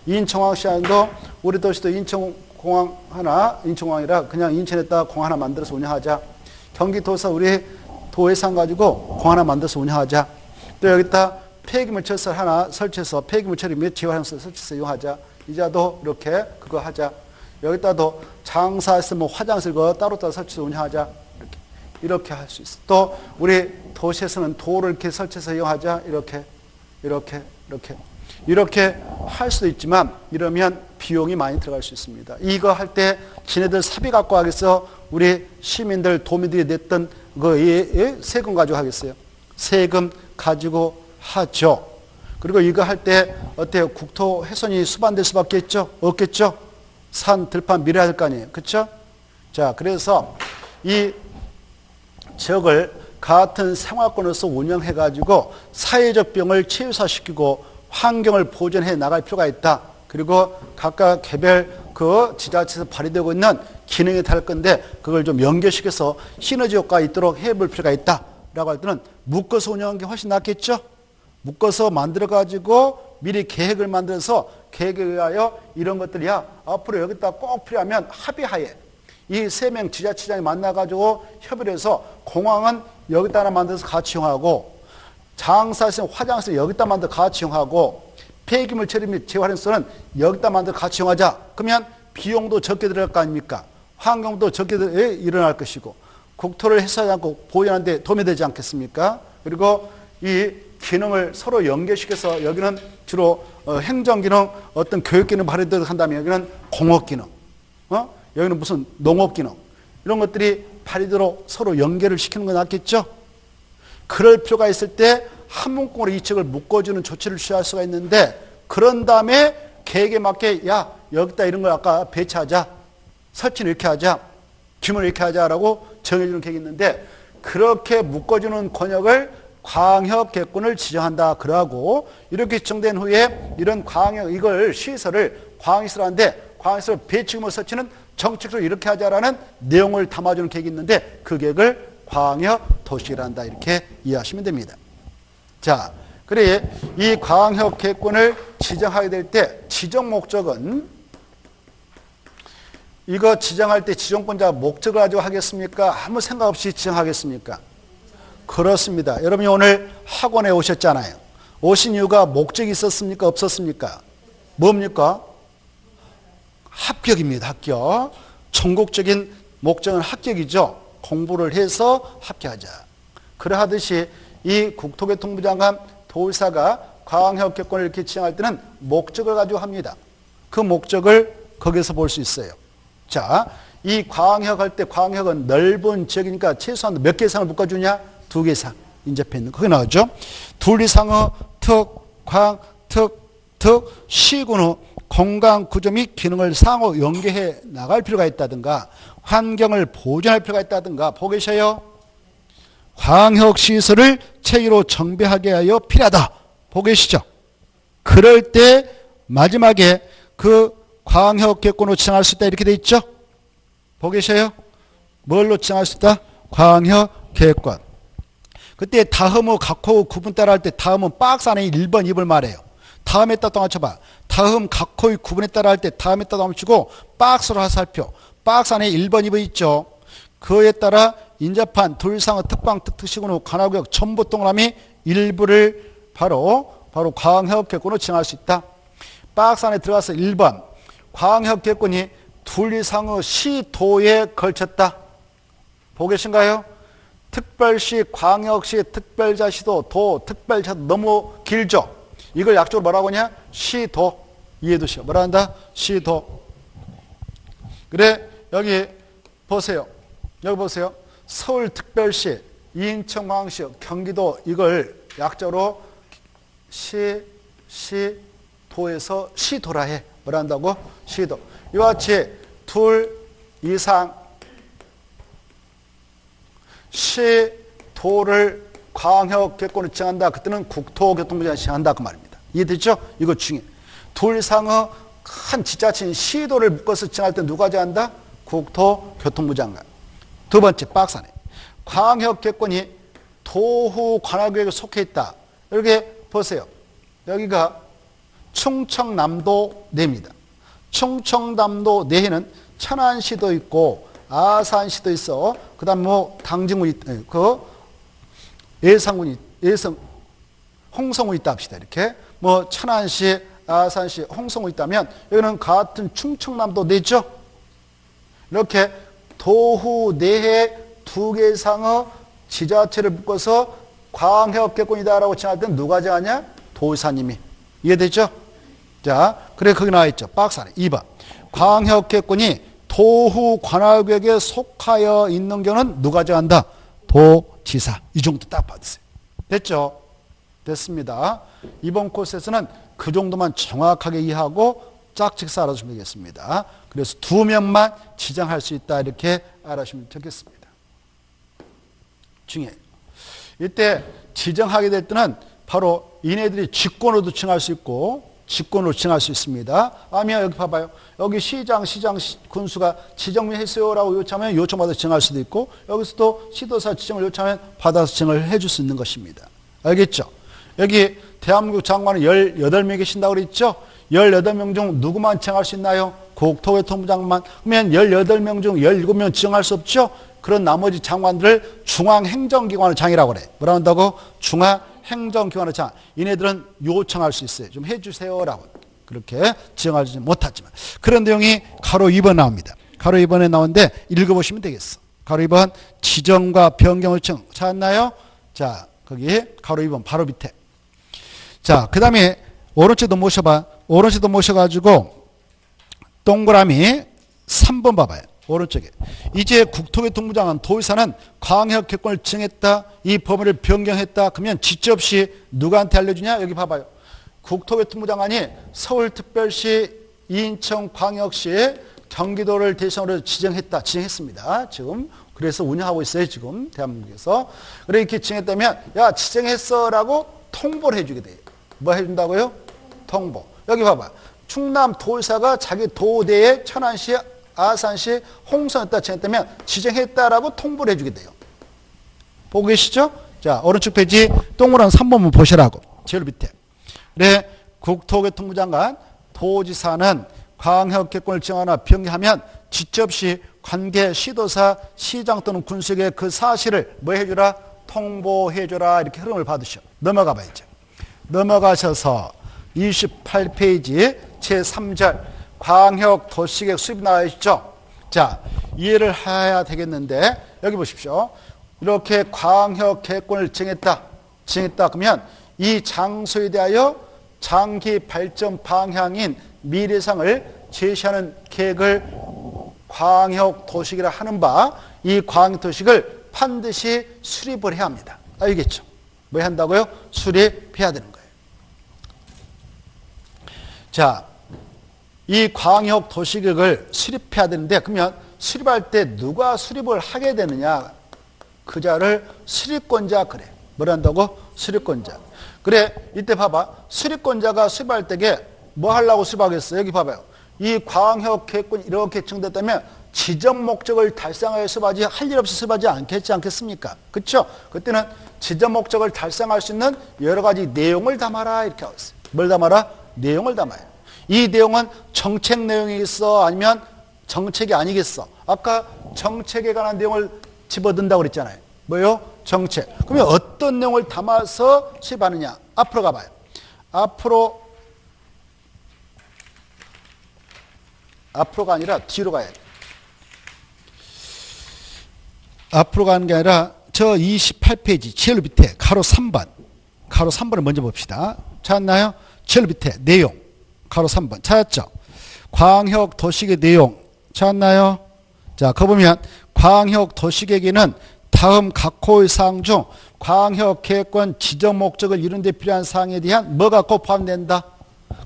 인천광역시장도 우리 도시도 인천공항 하나, 인천공항이라 그냥 인천에다 공 하나 만들어서 운영하자. 경기도에서 우리 도예산 가지고 공 하나 만들어서 운영하자. 또 여기다 폐기물철설 하나 설치해서 폐기물 처리 및 재활용설 설치해서 이용하자. 이자도 이렇게 그거 하자. 여기다도 장사해서 뭐 화장실 그거 따로따로 설치해서 운영하자. 이렇게 할 수 있어. 또 우리 도시에서는 도를 이렇게 설치해서 이용하자. 이렇게 할 수도 있지만 이러면 비용이 많이 들어갈 수 있습니다. 이거 할 때 지네들 사비 갖고 하겠어? 우리 시민들 도민들이 냈던 그 세금 가지고 하겠어요? 세금 가지고 하죠. 그리고 이거 할 때 어때요? 국토 훼손이 수반될 수밖에 없겠죠? 산 들판 밀어야 될 거 아니에요. 그렇죠? 자, 그래서 이 지역을 같은 생활권으로서 운영해 가지고 사회적 병을 최소화시키고 환경을 보존해 나갈 필요가 있다. 그리고 각각 개별 그 지자체에서 발휘되고 있는 기능이 다를 건데 그걸 좀 연결시켜서 시너지 효과가 있도록 해볼 필요가 있다라고 할 때는 묶어서 운영하는 게 훨씬 낫겠죠? 묶어서 만들어 가지고 미리 계획을 만들어서 계획에 의하여 이런 것들이야 앞으로 여기다 꼭 필요하면 합의하에 이 3명 지자체장이 만나가지고 협의를 해서 공항은 여기다 하나 만들어서 같이 이용하고 장사에서 화장실 여기다 만들어 같이 이용하고 폐기물 처리 및 재활용소는 여기다 만들어 같이 이용하자. 그러면 비용도 적게 들어갈 거 아닙니까? 환경도 적게 일어날 것이고 국토를 해소하지 않고 보존하는 데 도움이 되지 않겠습니까? 그리고 이 기능을 서로 연계시켜서 여기는 주로 행정기능, 어떤 교육기능 발휘되도록 한다면 여기는 공업기능, 여기는 무슨 농업기능 이런 것들이 발휘되도록 서로 연계를 시키는 건 낫겠죠? 그럴 필요가 있을 때 한 문구로 이 책을 묶어주는 조치를 취할 수가 있는데 그런 다음에 계획에 맞게 야 여기다 이런 걸 아까 배치하자. 설치는 이렇게 하자. 규모를 이렇게 하자라고 정해주는 계획이 있는데 그렇게 묶어주는 권역을 광역계권을 지정한다. 그러고 이렇게 지정된 후에 이런 광역 이걸 시설을 광역시설 하는데 광역시설 배치규모 설치는 정책적으로 이렇게 하자라는 내용을 담아주는 계획이 있는데 그 계획을 광역도시계획이란다. 이렇게 이해하시면 됩니다. 자, 그래 이 광역계권을 지정하게 될 때 지정 목적은 이거 지정할 때 지정권자가 목적을 가지고 하겠습니까? 아무 생각 없이 지정하겠습니까? 그렇습니다. 여러분이 오늘 학원에 오셨잖아요. 오신 이유가 목적이 있었습니까? 없었습니까? 뭡니까? 합격입니다. 합격. 전국적인 목적은 합격이죠. 공부를 해서 합격하자. 그러하듯이 이 국토교통부 장관 도지사가 광역계권을 이렇게 지정할 때는 목적을 가지고 합니다. 그 목적을 거기서 볼 수 있어요. 자, 이 광역할 때 광역은 넓은 지역이니까 최소한 몇 개 이상을 묶어주냐? 2개 이상 인접해 있는 거기 나오죠. 둘 이상의 특, 광, 특, 시군의 공간 구조 및 기능을 상호 연계해 나갈 필요가 있다든가 환경을 보존할 필요가 있다든가 보고 계셔요. 광역시설을 체계로 정비하게 하여 필요하다. 보고 계시죠? 그럴 때 마지막에 그 광역계권으로 지정할 수 있다 이렇게 돼 있죠? 보고 계셔요? 뭘로 지정할 수 있다? 광역계권. 그때 다음의 각호 구분 따라 할 때 다음은 박스 안에 1번, 2번 말해요. 다음에 따라 맞춰봐. 다음 각호의 구분에 따라 할 때 다음에 따라 맞추고 박스로 살펴. 박스 안에 1번, 2번 있죠? 그에 따라 인접한 둘상의 특방, 특특시군의 관할구역 전부 동그라미 일부를 바로 광역계권으로 지정할 수 있다. 박스 안에 들어가서 1번. 광역계권이 둘 이상의 시도에 걸쳤다. 보고 계신가요? 특별시, 광역시, 특별자시도, 특별자도 너무 길죠? 이걸 약적으로 뭐라고 하냐? 시도. 이해두시오. 뭐라 한다? 시도. 그래, 여기 보세요. 여기 보세요. 서울특별시, 인천광역시, 경기도 이걸 약적으로 시도 도에서 시도라 해. 뭐라 한다고? 시도. 이와 같이 둘 이상 시도를 광역계권을 지정한다. 그때는 국토교통부장이 지정한다. 그 말입니다. 이해되죠? 이거 중요해. 둘 이상의 큰 지자체인 시도를 묶어서 지정할 때 누가 지정한다? 국토교통부 장관. 두 번째 박스안에 광역계권이 도후 관할구역에 속해 있다. 이렇게 보세요. 여기가 충청남도 내입니다. 충청남도 내에는 천안시도 있고 아산시도 있어. 그다음 뭐 당진군이 예산군이 홍성군 있다 합시다. 이렇게 뭐 천안시, 아산시, 홍성군 있다면 여기는 같은 충청남도 내죠. 이렇게 도후 내에 두 개 이상의 지자체를 묶어서 광역계권이다라고 지정할 때는 누가 정하냐? 도의사님이. 이해되죠? 자, 그래 거기 나와 있죠. 박스 안에 2번. 광역계권이 도후 관할구역에 속하여 있는 경우는 누가 정한다? 도지사. 이 정도 딱 받으세요. 됐죠? 됐습니다. 이번 코스에서는 그 정도만 정확하게 이해하고 짝짓사 알아주시면 되겠습니다. 그래서 2명만 지정할 수 있다 이렇게 알아주시면 되겠습니다. 중요해요. 이때 지정하게 될 때는 바로 이네들이 직권으로도 지정할 수 있고 직권으로 지정할 수 있습니다. 아니면 여기 봐봐요. 여기 시장 군수가 지정해주세요라고 요청하면 요청받아서 지정할 수도 있고 여기서도 시도사 지정을 요청하면 받아서 지정을 해줄 수 있는 것입니다. 알겠죠? 여기 대한민국 장관은 18명이 계신다고 그랬죠? 18명 중 누구만 지정할 수 있나요? 국토교통부 장관. 그러면 18명 중 17명 지정할 수 없죠? 그런 나머지 장관들을 중앙행정기관의 장이라고 그래. 뭐라고 한다고? 중앙행정기관의 장. 이네들은 요청할 수 있어요. 좀 해주세요라고. 그렇게 지정하지 못하지만. 그런 내용이 가로 2번 나옵니다. 가로 2번에 나오는데 읽어보시면 되겠어. 가로 2번 지정과 변경 요청 찾았나요? 자, 거기 가로 2번 바로 밑에. 자, 그 다음에 오른쪽도 모셔봐. 오른쪽도 모셔가지고 동그라미 3번 봐봐요. 오른쪽에. 이제 국토교통부 장관 도의사는 광역계권을 지정했다. 이 범위를 변경했다. 그러면 지적없이 누구한테 알려주냐? 여기 봐봐요. 국토교통부 장관이 서울특별시, 인천광역시, 경기도를 대상으로 지정했습니다. 지금 그래서 운영하고 있어요. 지금 대한민국에서. 그래 이렇게 지정했다면 야 지정했어라고 통보를 해주게 돼요. 뭐 해준다고요? 통보. 여기 봐봐. 충남 도의사가 자기 도대에 천안시, 아산시, 홍성에다 지정했다면 지정했다라고 통보를 해주게 돼요. 보고 계시죠? 자, 오른쪽 페이지 동그란 3번만 보시라고. 제일 밑에. 그래, 국토교통부 장관, 도지사는 광역계권을 지정하거나 변경하면 지적없이 관계 시도사, 시장 또는 군수에게 그 사실을 뭐 해주라? 통보해주라. 이렇게 흐름을 받으셔. 넘어가 봐야죠. 넘어가셔서 28페이지 제3절 광역도시계획 수립 나와 있죠. 자, 이해를 해야 되겠는데 여기 보십시오. 이렇게 광역계획권을 지정했다. 그러면 이 장소에 대하여 장기 발전 방향인 미래상을 제시하는 계획을 광역도시계획이라 하는 바, 이 광역도시계획을 반드시 수립을 해야 합니다. 알겠죠? 뭐 한다고요? 수립해야 되는 거예요. 자, 이 광역도시계획을 수립해야 되는데 그러면 수립할 때 누가 수립을 하게 되느냐? 그 자를 수립권자 그래. 뭘 한다고? 수립권자. 그래, 이때 봐봐. 수립권자가 수립할 때에 뭐 하려고 수립하겠어요? 여기 봐봐요. 이 광역계획권이 이렇게 지정됐다면 지정 목적을 달성하여 수립하지 할 일 없이 수립하지 않겠습니까? 그렇죠? 그때는 지정 목적을 달성할 수 있는 여러 가지 내용을 담아라 이렇게 하고 있어요. 뭘 담아라? 내용을 담아요. 이 내용은 정책 내용이겠어? 아니면 정책이 아니겠어? 아까 정책에 관한 내용을 집어든다고 그랬잖아요. 뭐요? 정책. 그러면 어떤 내용을 담아서 수립하느냐? 앞으로 가봐요. 앞으로가 아니라 뒤로 가야 돼. 앞으로 가는 게 아니라 저 28페이지 제일 밑에 가로 3번. 가로 3번을 먼저 봅시다. 찾았나요? 제일 밑에 내용. 가로 3번. 찾았죠? 광역도시계획 내용. 찾았나요? 자, 거 보면 광역도시계획에는 다음 각 호의 사항 중 광역계획권 지정 목적을 이루는 데 필요한 사항에 대한 뭐가 꼭 포함된다?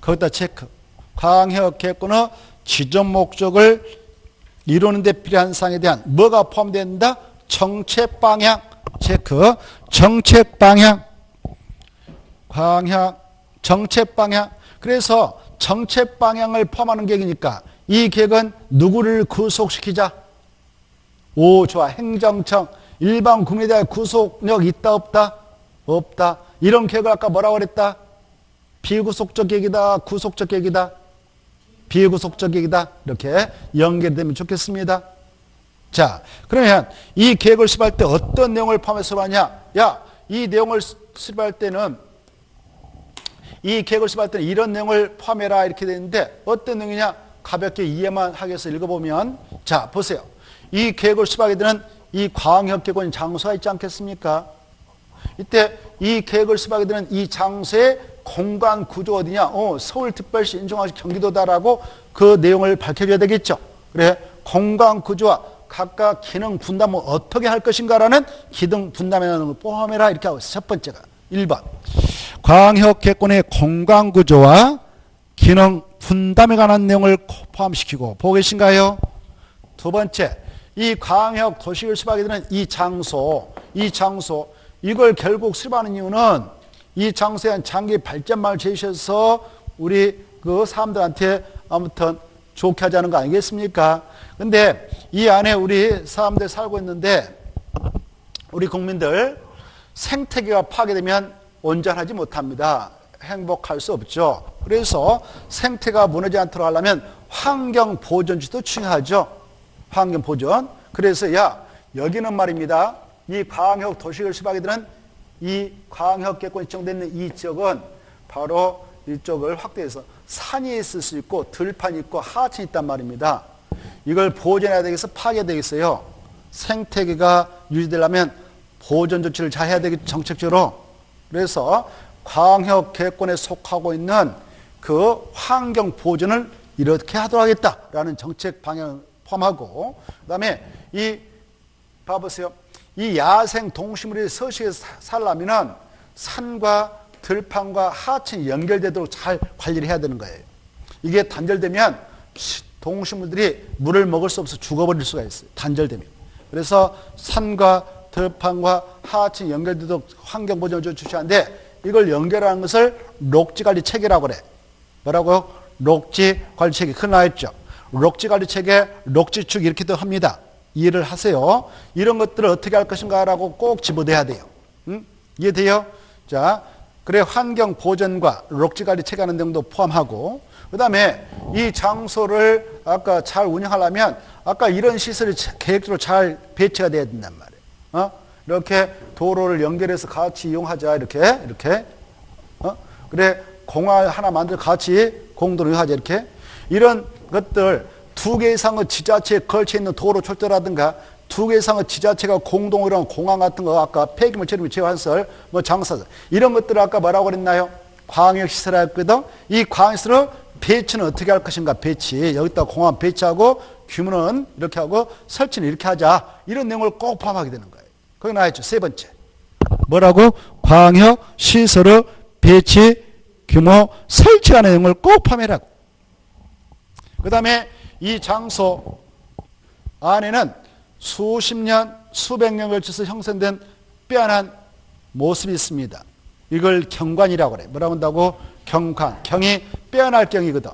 거기다 체크. 광역 계획권의 지정 목적을 이루는 데 필요한 사항에 대한 뭐가 포함된다? 정책 방향. 체크. 정책 방향. 방향. 정책 방향. 그래서 정책 방향을 포함하는 계획이니까 이 계획은 누구를 구속시키자? 오, 좋아. 행정청. 일반 국민에 대한 구속력 있다 없다? 없다. 이런 계획을 아까 뭐라고 그랬다? 비구속적 계획이다. 구속적 계획이다. 비구속적 계획이다. 이렇게 연결되면 좋겠습니다. 자, 그러면 이 계획을 수립할 때 어떤 내용을 포함해서 수립하냐? 야, 이 내용을 수립할 때는 이 계획을 수립할 때는 이런 내용을 포함해라 이렇게 되는데 어떤 내용이냐? 가볍게 이해만 하기 위해서 읽어보면 자, 보세요. 이 계획을 수립하게 되는 이 광역계획권 장소가 있지 않겠습니까? 이때 이 계획을 수립하게 되는 이 장소의 공간 구조 어디냐? 서울특별시, 인천광역시, 경기도다라고 그 내용을 밝혀줘야 되겠죠. 그래, 공간 구조와 각각 기능 분담을 어떻게 할 것인가라는 기능 분담이라는 걸 포함해라 이렇게 하고 있어요. 첫 번째가 1번 광역계획권의 공간 구조와 기능 분담에 관한 내용을 포함시키고 보고 계신가요? 두 번째, 이 광역 도시를 수립하게 되는 이 장소 이걸 결국 수립하는 이유는 이 장소에 대한 장기 발전망을 제시해서 우리 그 사람들한테 아무튼 좋게 하자는 거 아니겠습니까? 근데 이 안에 우리 사람들 살고 있는데 우리 국민들 생태계가 파괴되면 온전하지 못합니다. 행복할 수 없죠. 그래서 생태가 무너지지 않도록 하려면 환경 보존주도 중요하죠. 환경 보존. 그래서 여기는 말입니다. 이 광역 도시를 수립하게 되는 이 광역계획권이 지정되어 있는 이 지역은 바로 이쪽을 확대해서 산이 있을 수 있고 들판이 있고 하천이 있단 말입니다. 이걸 보존해야 되겠어? 파괴되겠어요? 생태계가 유지되려면 보존 조치를 잘 해야 되겠죠, 정책적으로. 그래서 광역계획권에 속하고 있는 그 환경 보존을 이렇게 하도록 하겠다라는 정책 방향을 포함하고, 그 다음에 봐보세요. 이 야생 동식물이 서식에 살려면 산과 들판과 하천이 연결되도록 잘 관리를 해야 되는 거예요. 이게 단절되면 동식물들이 물을 먹을 수 없어 죽어버릴 수가 있어요. 단절되면. 그래서 산과 들판과 하천이 연결되도록 환경보존을 주시하는데 이걸 연결하는 것을 녹지관리체계라고 그래. 뭐라고요? 녹지관리체계. 그거 나와있죠. 녹지관리체계, 녹지축 이렇게도 합니다. 이해를 하세요. 이런 것들을 어떻게 할 것인가라고 꼭 집어넣어야 돼요. 이해돼요? 자, 그래 환경 보전과 녹지관리 체계하는 내용도 포함하고, 그 다음에 이 장소를 아까 잘 운영하려면 아까 이런 시설이 계획적으로 잘 배치가 돼야 된단 말이에요. 이렇게 도로를 연결해서 같이 이용하자 이렇게 그래 공항 하나 만들어 같이 공도로 이용하자 이렇게 이런 것들. 2개 이상의 지자체에 걸쳐 있는 도로 철도라든가 2개 이상의 지자체가 공동으로 한 공항 같은 거 아까 폐기물 처리 재활시설 장사설 이런 것들을 아까 뭐라고 그랬나요? 광역시설을 했거든. 이 광역시설을 배치는 어떻게 할 것인가? 배치 여기다 공항 배치하고 규모는 이렇게 하고 설치는 이렇게 하자 이런 내용을 꼭 포함하게 되는 거예요. 거기 나와있죠. 세 번째 뭐라고? 광역시설의 배치 규모 설치하는 내용을 꼭 포함해라고. 그 다음에 이 장소 안에는 수십 년, 수백 년 걸쳐서 형성된 빼어난 모습이 있습니다. 이걸 경관이라고 그래. 뭐라고 한다고? 경관. 경이 빼어날 경이거든.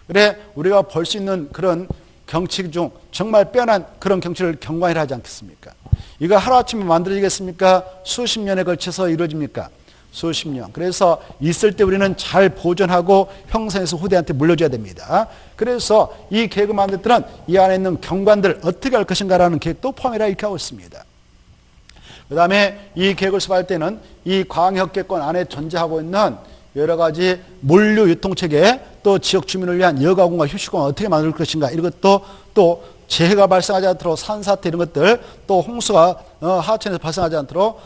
그래, 우리가 볼 수 있는 그런 경치 중 정말 빼어난 그런 경치를 경관이라 하지 않겠습니까? 이거 하루아침에 만들어지겠습니까? 수십 년에 걸쳐서 이루어집니까? 수십 년. 그래서 있을 때 우리는 잘 보존하고 형성해서 후대한테 물려줘야 됩니다. 그래서 이 계획을 만들 때는 이 안에 있는 경관들 어떻게 할 것인가라는 계획도 포함해라 이렇게 하고 있습니다. 그 다음에 이 계획을 수립할 때는 이 광역계획권 안에 존재하고 있는 여러 가지 물류 유통체계 또 지역 주민을 위한 여가공간 휴식공간 어떻게 만들 것인가 이런 것도 또 재해가 발생하지 않도록 산사태 이런 것들 또 홍수가 하천에서 발생하지 않도록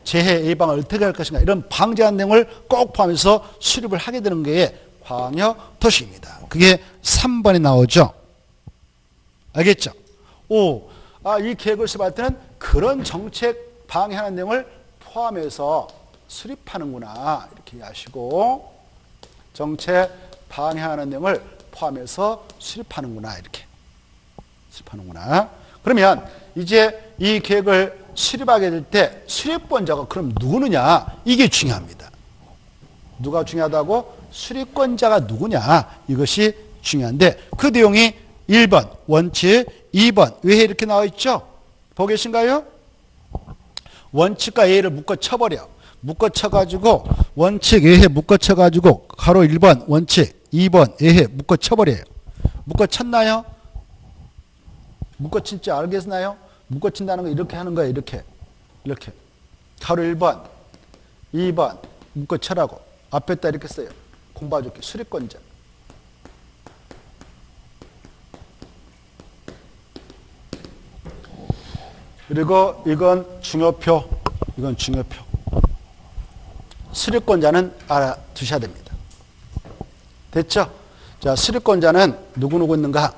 재해 예방을 어떻게 할 것인가 이런 방지하는 내용을 꼭 포함해서 수립을 하게 되는 게 광역도시입니다. 그게 3번에 나오죠. 알겠죠? 이 계획을 수립할 때는 그런 정책 방해하는 내용을 포함해서 수립하는구나 이렇게 하시고 정체 방해하는 내용을 포함해서 수립하는구나. 이렇게 수립하는구나. 그러면 이제 이 계획을 수립하게 될 때 수립권자가 그럼 누구느냐? 이게 중요합니다. 누가 중요하다고? 수립권자가 누구냐? 이것이 중요한데 그 내용이 1번 원칙, 2번 외해 이렇게 나와 있죠? 보고 계신가요? 원칙과 예를 묶어 쳐버려. 묶어 쳐가지고 원칙, 예해 묶어 쳐가지고 가로 1번 원칙, 2번 예해 묶어 쳐버려요. 묶어 쳤나요? 묶어 친지 알겠나요? 묶어 친다는 거 이렇게 하는 거예요. 이렇게 가로 1번, 2번 묶어 쳐라고 앞에다 이렇게 써요. 공부해줄게. 수립권자. 그리고 이건 중요표, 이건 중요표. 수립권자는 알아두셔야 됩니다. 됐죠? 자, 수립권자는 누구누구 있는가?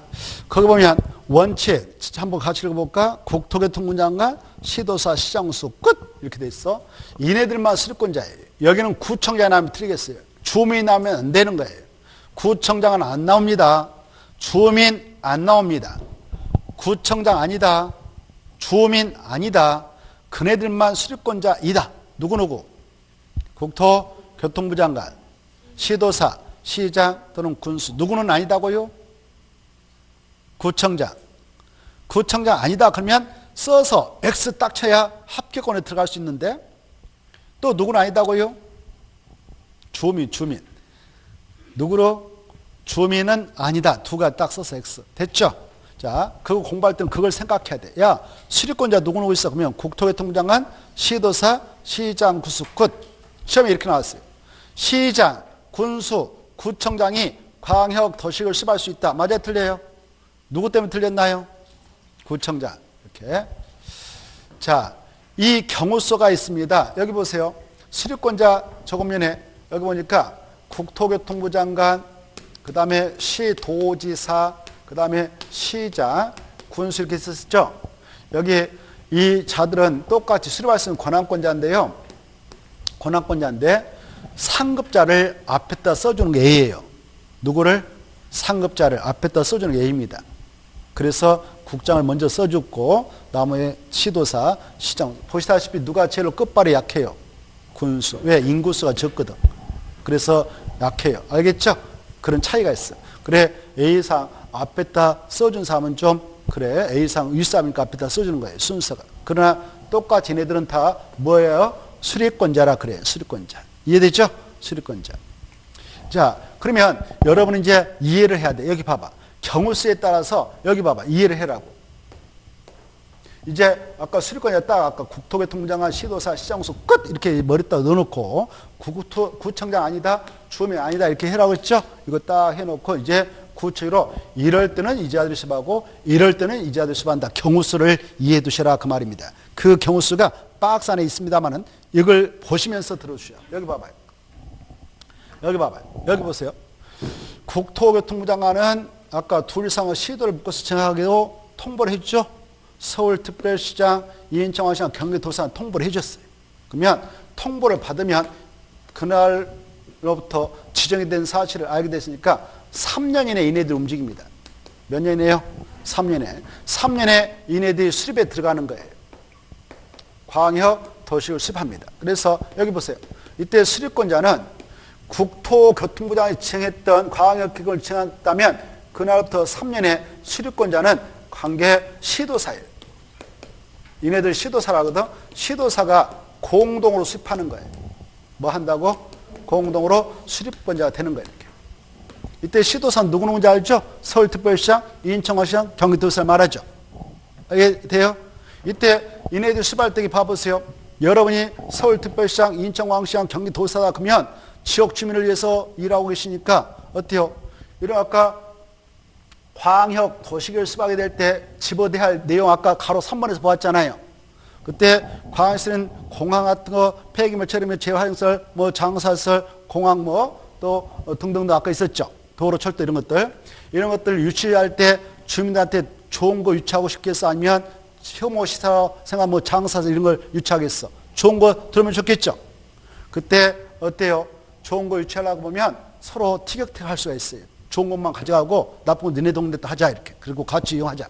거기 보면 원칙 한번 같이 읽어볼까? 국토교통부 장관, 시도사, 시장수 끝 이렇게 돼 있어. 이네들만 수립권자예요. 여기는 구청장이 나오면 틀리겠어요. 주민이 나오면 안 되는 거예요. 구청장은 안 나옵니다. 주민 안 나옵니다. 구청장 아니다. 주민 아니다. 그네들만 수립권자이다. 누구누구? 국토교통부 장관, 시도사, 시장 또는 군수. 누구는 아니다고요? 구청장. 구청장 아니다. 그러면 써서 X 딱 쳐야 합격권에 들어갈 수 있는데 또 누구는 아니다고요? 주민. 누구로? 주민은 아니다. 두가 딱 써서 X. 됐죠? 자, 그거 공부할 때는 그걸 생각해야 돼. 야, 수립권자 누구누구 있어? 그러면 국토교통부 장관, 시도사, 시장, 군수 끝. 시험에 이렇게 나왔어요. 시장, 군수, 구청장이 광역 도시를 수립할 수 있다. 맞아요? 틀려요? 누구 때문에 틀렸나요? 구청장. 이렇게. 자, 이 경우서가 있습니다. 여기 보세요. 수립권자 저금면에 여기 보니까 국토교통부 장관, 그 다음에 시도지사, 그 다음에 시장, 군수 이렇게 있었죠. 여기 이 자들은 똑같이 수립할 수 있는 권한권자인데요. 권한권자인데 상급자를 앞에다 써주는 게 A예요. 누구를? 상급자를 앞에다 써주는 게 A입니다. 그래서 국장을 먼저 써줬고 나머지 시도사, 시장. 보시다시피 누가 제일 끝발이 약해요? 군수. 왜? 인구수가 적거든. 그래서 약해요. 알겠죠? 그런 차이가 있어. 그래 A상 앞에다 써준 사람은 좀 그래 A상 윗사람이니까 앞에다 써주는 거예요. 순서가. 그러나 똑같이 얘네들은 다 뭐예요? 수립권자라 그래요. 수립권자. 이해되죠? 수립권자. 자, 그러면 여러분은 이제 이해를 해야 돼. 여기 봐봐. 경우수에 따라서 여기 봐봐. 이해를 해라고. 이제 아까 수립권자 딱 아까 국토교통부 장관, 시도사, 시장수 끝 이렇게 머리다 넣어놓고 구청장 아니다, 주민 아니다 이렇게 해라고 했죠? 이거 딱 해놓고 이제 구체로 이럴 때는 이자들 수업하고 이럴 때는 이자들 수업한다. 경우수를 이해해 두셔라 그 말입니다. 그 경우수가 박스 안에 있습니다만은 이걸 보시면서 들어주셔요. 여기 봐봐요. 여기 봐봐요. 여기 보세요. 국토교통부 장관은 아까 둘 이상의 시도를 묶어서 정하기로 통보를 했죠. 서울특별시장, 인천광시장, 경기도지사 통보를 해줬어요. 그러면 통보를 받으면 그날로부터 지정이 된 사실을 알게 됐으니까 3년 이내 이네들이 움직입니다. 몇 년이에요? 3년에. 3년에 이네들이 수립에 들어가는 거예요. 광역 도시를 수립합니다. 그래서 여기 보세요. 이때 수립권자는 국토교통부 장관이 지정했던 광역기금을 지정했다면 그날부터 3년에 수립권자는 관계 시도사예요. 이네들 시도사라거든. 시도사가 공동으로 수립하는 거예요. 뭐 한다고? 공동으로 수립권자가 되는 거예요. 이렇게. 이때 시도사는 누구누구인지 알죠? 서울특별시장, 인천광시장, 경기도지사 말하죠. 이게 돼요? 이때 이네들 수립할 때 봐보세요. 여러분이 서울특별시장, 인천광시장, 경기도지사다 그러면 지역 주민을 위해서 일하고 계시니까 어때요? 이런 아까 광역 도시계를 수립하게 될 때 집어대야 할 내용 아까 가로 3번에서 보았잖아요. 그때 광역시는 공항 같은 거 폐기물 처리물 재활용설, 뭐 장사설, 공항 뭐 또 등등도 아까 있었죠. 도로 철도 이런 것들 유치할 때 주민들한테 좋은 거 유치하고 싶겠어? 아니면 혐오 시설 생활 뭐 장사설 이런 걸 유치하겠어? 좋은 거 들으면 좋겠죠. 그때 어때요? 좋은 거 유치하려고 보면 서로 티격태격할 수가 있어요. 좋은 것만 가져가고 나쁜 거 너네 동네 또 하자 이렇게. 그리고 같이 이용하자.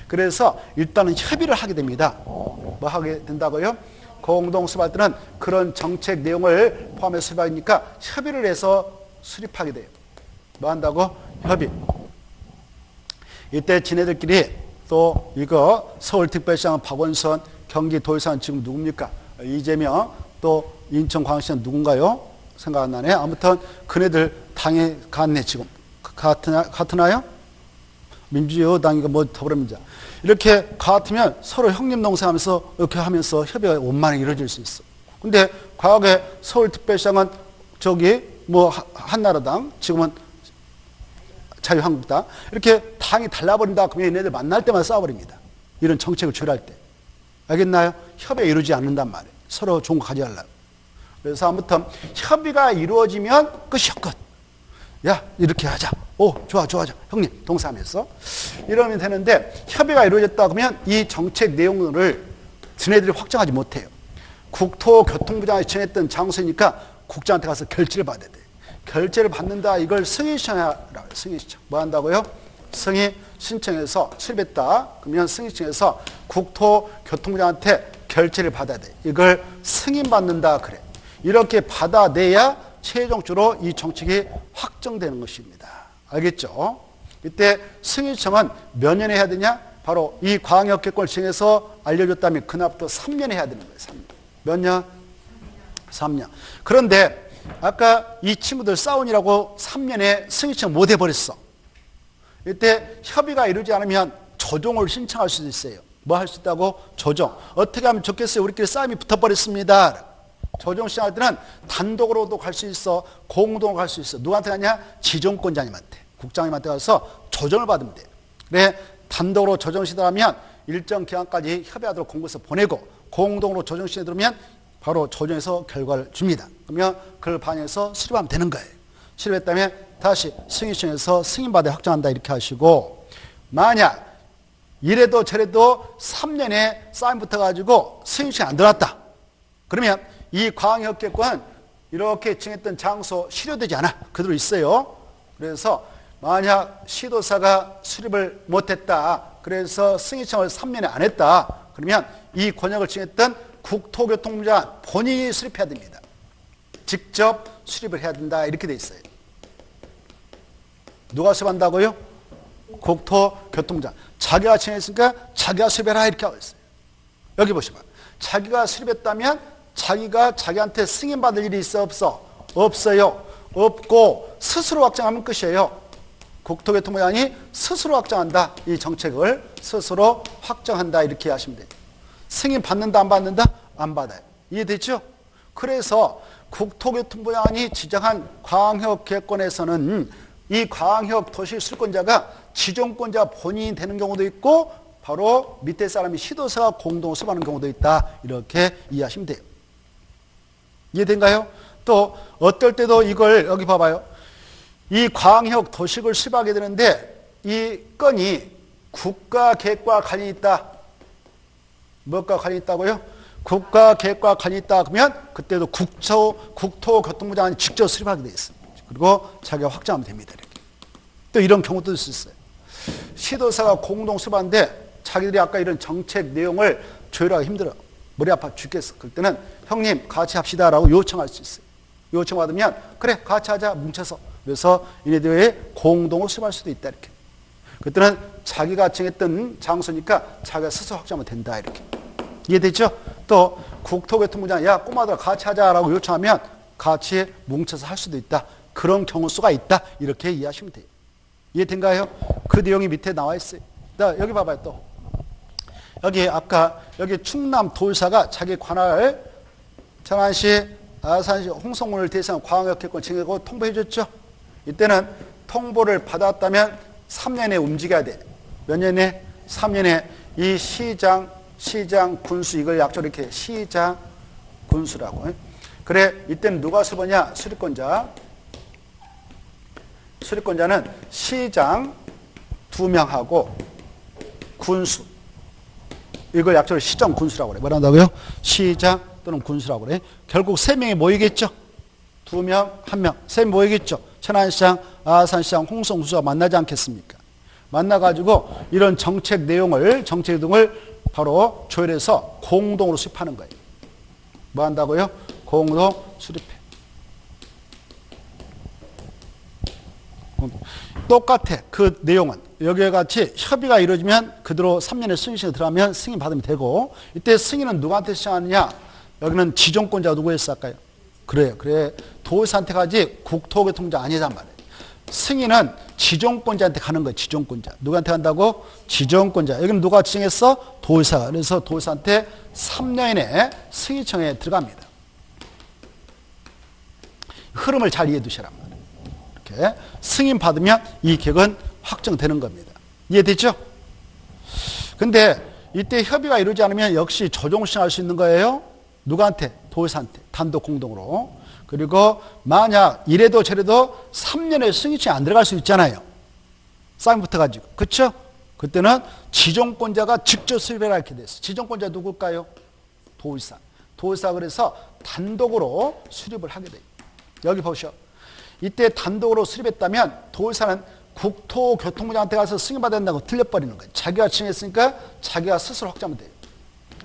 그래서 일단은 협의를 하게 됩니다. 뭐 하게 된다고요? 공동 수립할 때는 그런 정책 내용을 포함해서 수립하니까 협의를 해서 수립하게 돼요. 뭐 한다고? 협의. 이때 지네들끼리 또 이거 서울특별시장 박원순, 경기도지사는 지금 누굽니까? 이재명, 또 인천광역시장 누군가요? 생각 안 나네. 아무튼 그네들 당에 갔네 지금. 같으나요? 민주여당이가 뭐 더불어민주당. 이렇게 같으면 서로 형님 동생하면서 이렇게 하면서 협의가 원만하게 이루어질 수 있어. 근데 과거에 서울특별시장은 저기 뭐 한나라당, 지금은 자유한국당 이렇게 당이 달라버린다 그러면 얘네들 만날 때마다 싸워버립니다. 이런 정책을 조율할 때. 알겠나요? 협의가 이루어지지 않는단 말이에요. 서로 좋은 거 가져가려고. 그래서 아무튼 협의가 이루어지면 끝이야 끝. 야 이렇게 하자. 오 좋아 형님 동사하면서 이러면 되는데 협의가 이루어졌다 그러면 이 정책 내용을 지네들이 확정하지 못해요. 국토교통부장이 지냈던 장소니까 국장한테 가서 결재를 받아야 돼. 결재를 받는다 이걸 승인 신청하라고 해요. 승인 신청. 뭐 한다고요? 승인 신청해서 수립했다. 그러면 승인 신청해서 국토교통부장한테 결재를 받아야 돼. 이걸 승인받는다 그래. 이렇게 받아내야 최종적으로 이 정책이 확정되는 것입니다. 알겠죠? 이때 승인 신청은 몇 년에 해야 되냐? 바로 이 광역계권을 시행해서 알려줬다면 그날부터 3년에 해야 되는 거예요. 3년. 몇 년? 3년. 그런데 아까 이 친구들 싸우느라고 3년에 승인 신청 못 해버렸어. 이때 협의가 이루어지지 않으면 조정을 신청할 수도 있어요. 뭐 할 수 있다고? 조정. 어떻게 하면 좋겠어요? 우리끼리 싸움이 붙어버렸습니다. 조정 신청할 때는 단독으로도 갈 수 있어. 공동으로 갈 수 있어. 누구한테 가냐? 지정권자님한테. 국장님한테 가서 조정을 받으면 돼요. 그래 단독으로 조정 신청하면 일정 기간까지 협의하도록 공고해서 보내고 공동으로 조정 신청에 들어오면 바로 조정해서 결과를 줍니다. 그러면 그걸 반영해서 수립하면 되는 거예요. 수립했다면 다시 승인 신청해서 승인받아 확정한다 이렇게 하시고 만약 이래도 저래도 3년에 싸움 붙어가지고 승인 신청 안 들어왔다. 그러면 이 광역계권 이렇게 정했던 장소 실효되지 않아. 그대로 있어요. 그래서 만약 시도사가 수립을 못했다. 그래서 승인청을 3년에 안 했다. 그러면 이 권역을 정했던 국토교통부장 본인이 수립해야 됩니다. 직접 수립을 해야 된다. 이렇게 돼 있어요. 누가 수립한다고요? 국토교통부장. 자기가 정했으니까 자기가 수립해라. 이렇게 하고 있어요. 여기 보시면 자기가 수립했다면 자기가 자기한테 승인받을 일이 있어 없어? 없어요. 없고 스스로 확정하면 끝이에요. 국토교통부장이 스스로 확정한다. 이 정책을 스스로 확정한다. 이렇게 하시면 돼요. 승인 받는다 안 받는다? 안 받아요. 이해됐죠? 그래서 국토교통부장이 지정한 광역계권에서는 이 광역도시 수립권자가 지정권자 본인이 되는 경우도 있고 바로 밑에 사람이 시도사가 공동 수립하는 경우도 있다. 이렇게 이해하시면 돼요. 이해된가요? 또 어떨 때도 이걸 여기 봐봐요. 이 광역 도시를 수립하게 되는데 이 건이 국가계획과 관련이 있다. 무엇과 관련이 있다고요? 국가계획과 관련이 있다. 그러면 그때도 국토교통부장이 직접 수립하게 돼 있습니다. 그리고 자기가 확정하면 됩니다. 이렇게. 또 이런 경우도 있을 수 있어요. 시도사가 공동 수립하는데 자기들이 아까 이런 정책 내용을 조율하기 힘들어. 머리 아파 죽겠어. 그럴 때는 형님 같이 합시다라고 요청할 수 있어요. 요청받으면 그래 같이 하자 뭉쳐서. 그래서 이네들이 공동으로 수립할 수도 있다. 이렇게. 그때는 자기가 정했던 장소니까 자기가 스스로 확정하면 된다. 이렇게. 이해되죠? 또 국토교통부장 야 꼬마들 같이 하자라고 요청하면 같이 뭉쳐서 할 수도 있다. 그런 경우 수가 있다. 이렇게 이해하시면 돼요. 이해된가요? 그 내용이 밑에 나와 있어요. 여기 봐봐요 또. 여기 아까 여기 충남도지사가 자기 관할 천안시, 아산시, 홍성군을 대상 광역계권 정하고 통보해 줬죠. 이때는 통보를 받았다면 3년에 움직여야 돼. 몇 년에? 3년에 이 시장, 군수 이걸 약조로 이렇게 시장, 군수라고. 그래 이때는 누가 수보냐? 수립권자. 수립권자는 시장 2명하고 군수. 이걸 약조로 시정 군수라고 그래. 뭐라 한다고요? 시장 또는 군수라고 그래. 결국 3명이 모이겠죠. 2명, 1명. 3명 모이겠죠. 천안시장, 아산시장, 홍성수가 만나지 않겠습니까? 만나가지고 이런 정책 내용을, 정책 등을 바로 조율해서 공동으로 수립하는 거예요. 뭐 한다고요? 공동 수립해. 똑같아. 그 내용은. 여기와 같이 협의가 이루어지면 그대로 3년의 승인이 들어가면 승인 받으면 되고, 이때 승인은 누구한테 시작하느냐? 여기는 지정권자가 누구였어 할까요? 그래요. 그래. 도지사한테 가지 국토교통부장 아니란 말이에요. 승인은 지정권자한테 가는 거예요. 지정권자. 누구한테 간다고? 지정권자. 여기는 누가 지정했어? 도지사가. 그래서 도지사한테 3년 이내에 승인청에 들어갑니다. 흐름을 잘 이해해 두시란 말이에요. 이렇게 승인 받으면 이 계획은 확정되는 겁니다. 이해됐죠? 근데 이때 협의가 이루어지지 않으면 역시 조정 신청할 수 있는 거예요. 누구한테? 도지사한테. 단독 공동으로. 그리고 만약 이래도 저래도 3년의 승인청이 안 들어갈 수 있잖아요. 싸움 붙어가지고. 그렇죠? 그때는 지정권자가 직접 수립해라 이렇게 됐어요. 지정권자 누굴까요? 도지사. 도지사 그래서 단독으로 수립을 하게 돼요. 여기 보시오. 이때 단독으로 수립했다면 도지사는 국토교통부장한테 가서 승인받아야 된다고 틀려버리는 거예요. 자기가 지정했으니까 자기가 스스로 확정하면 돼요.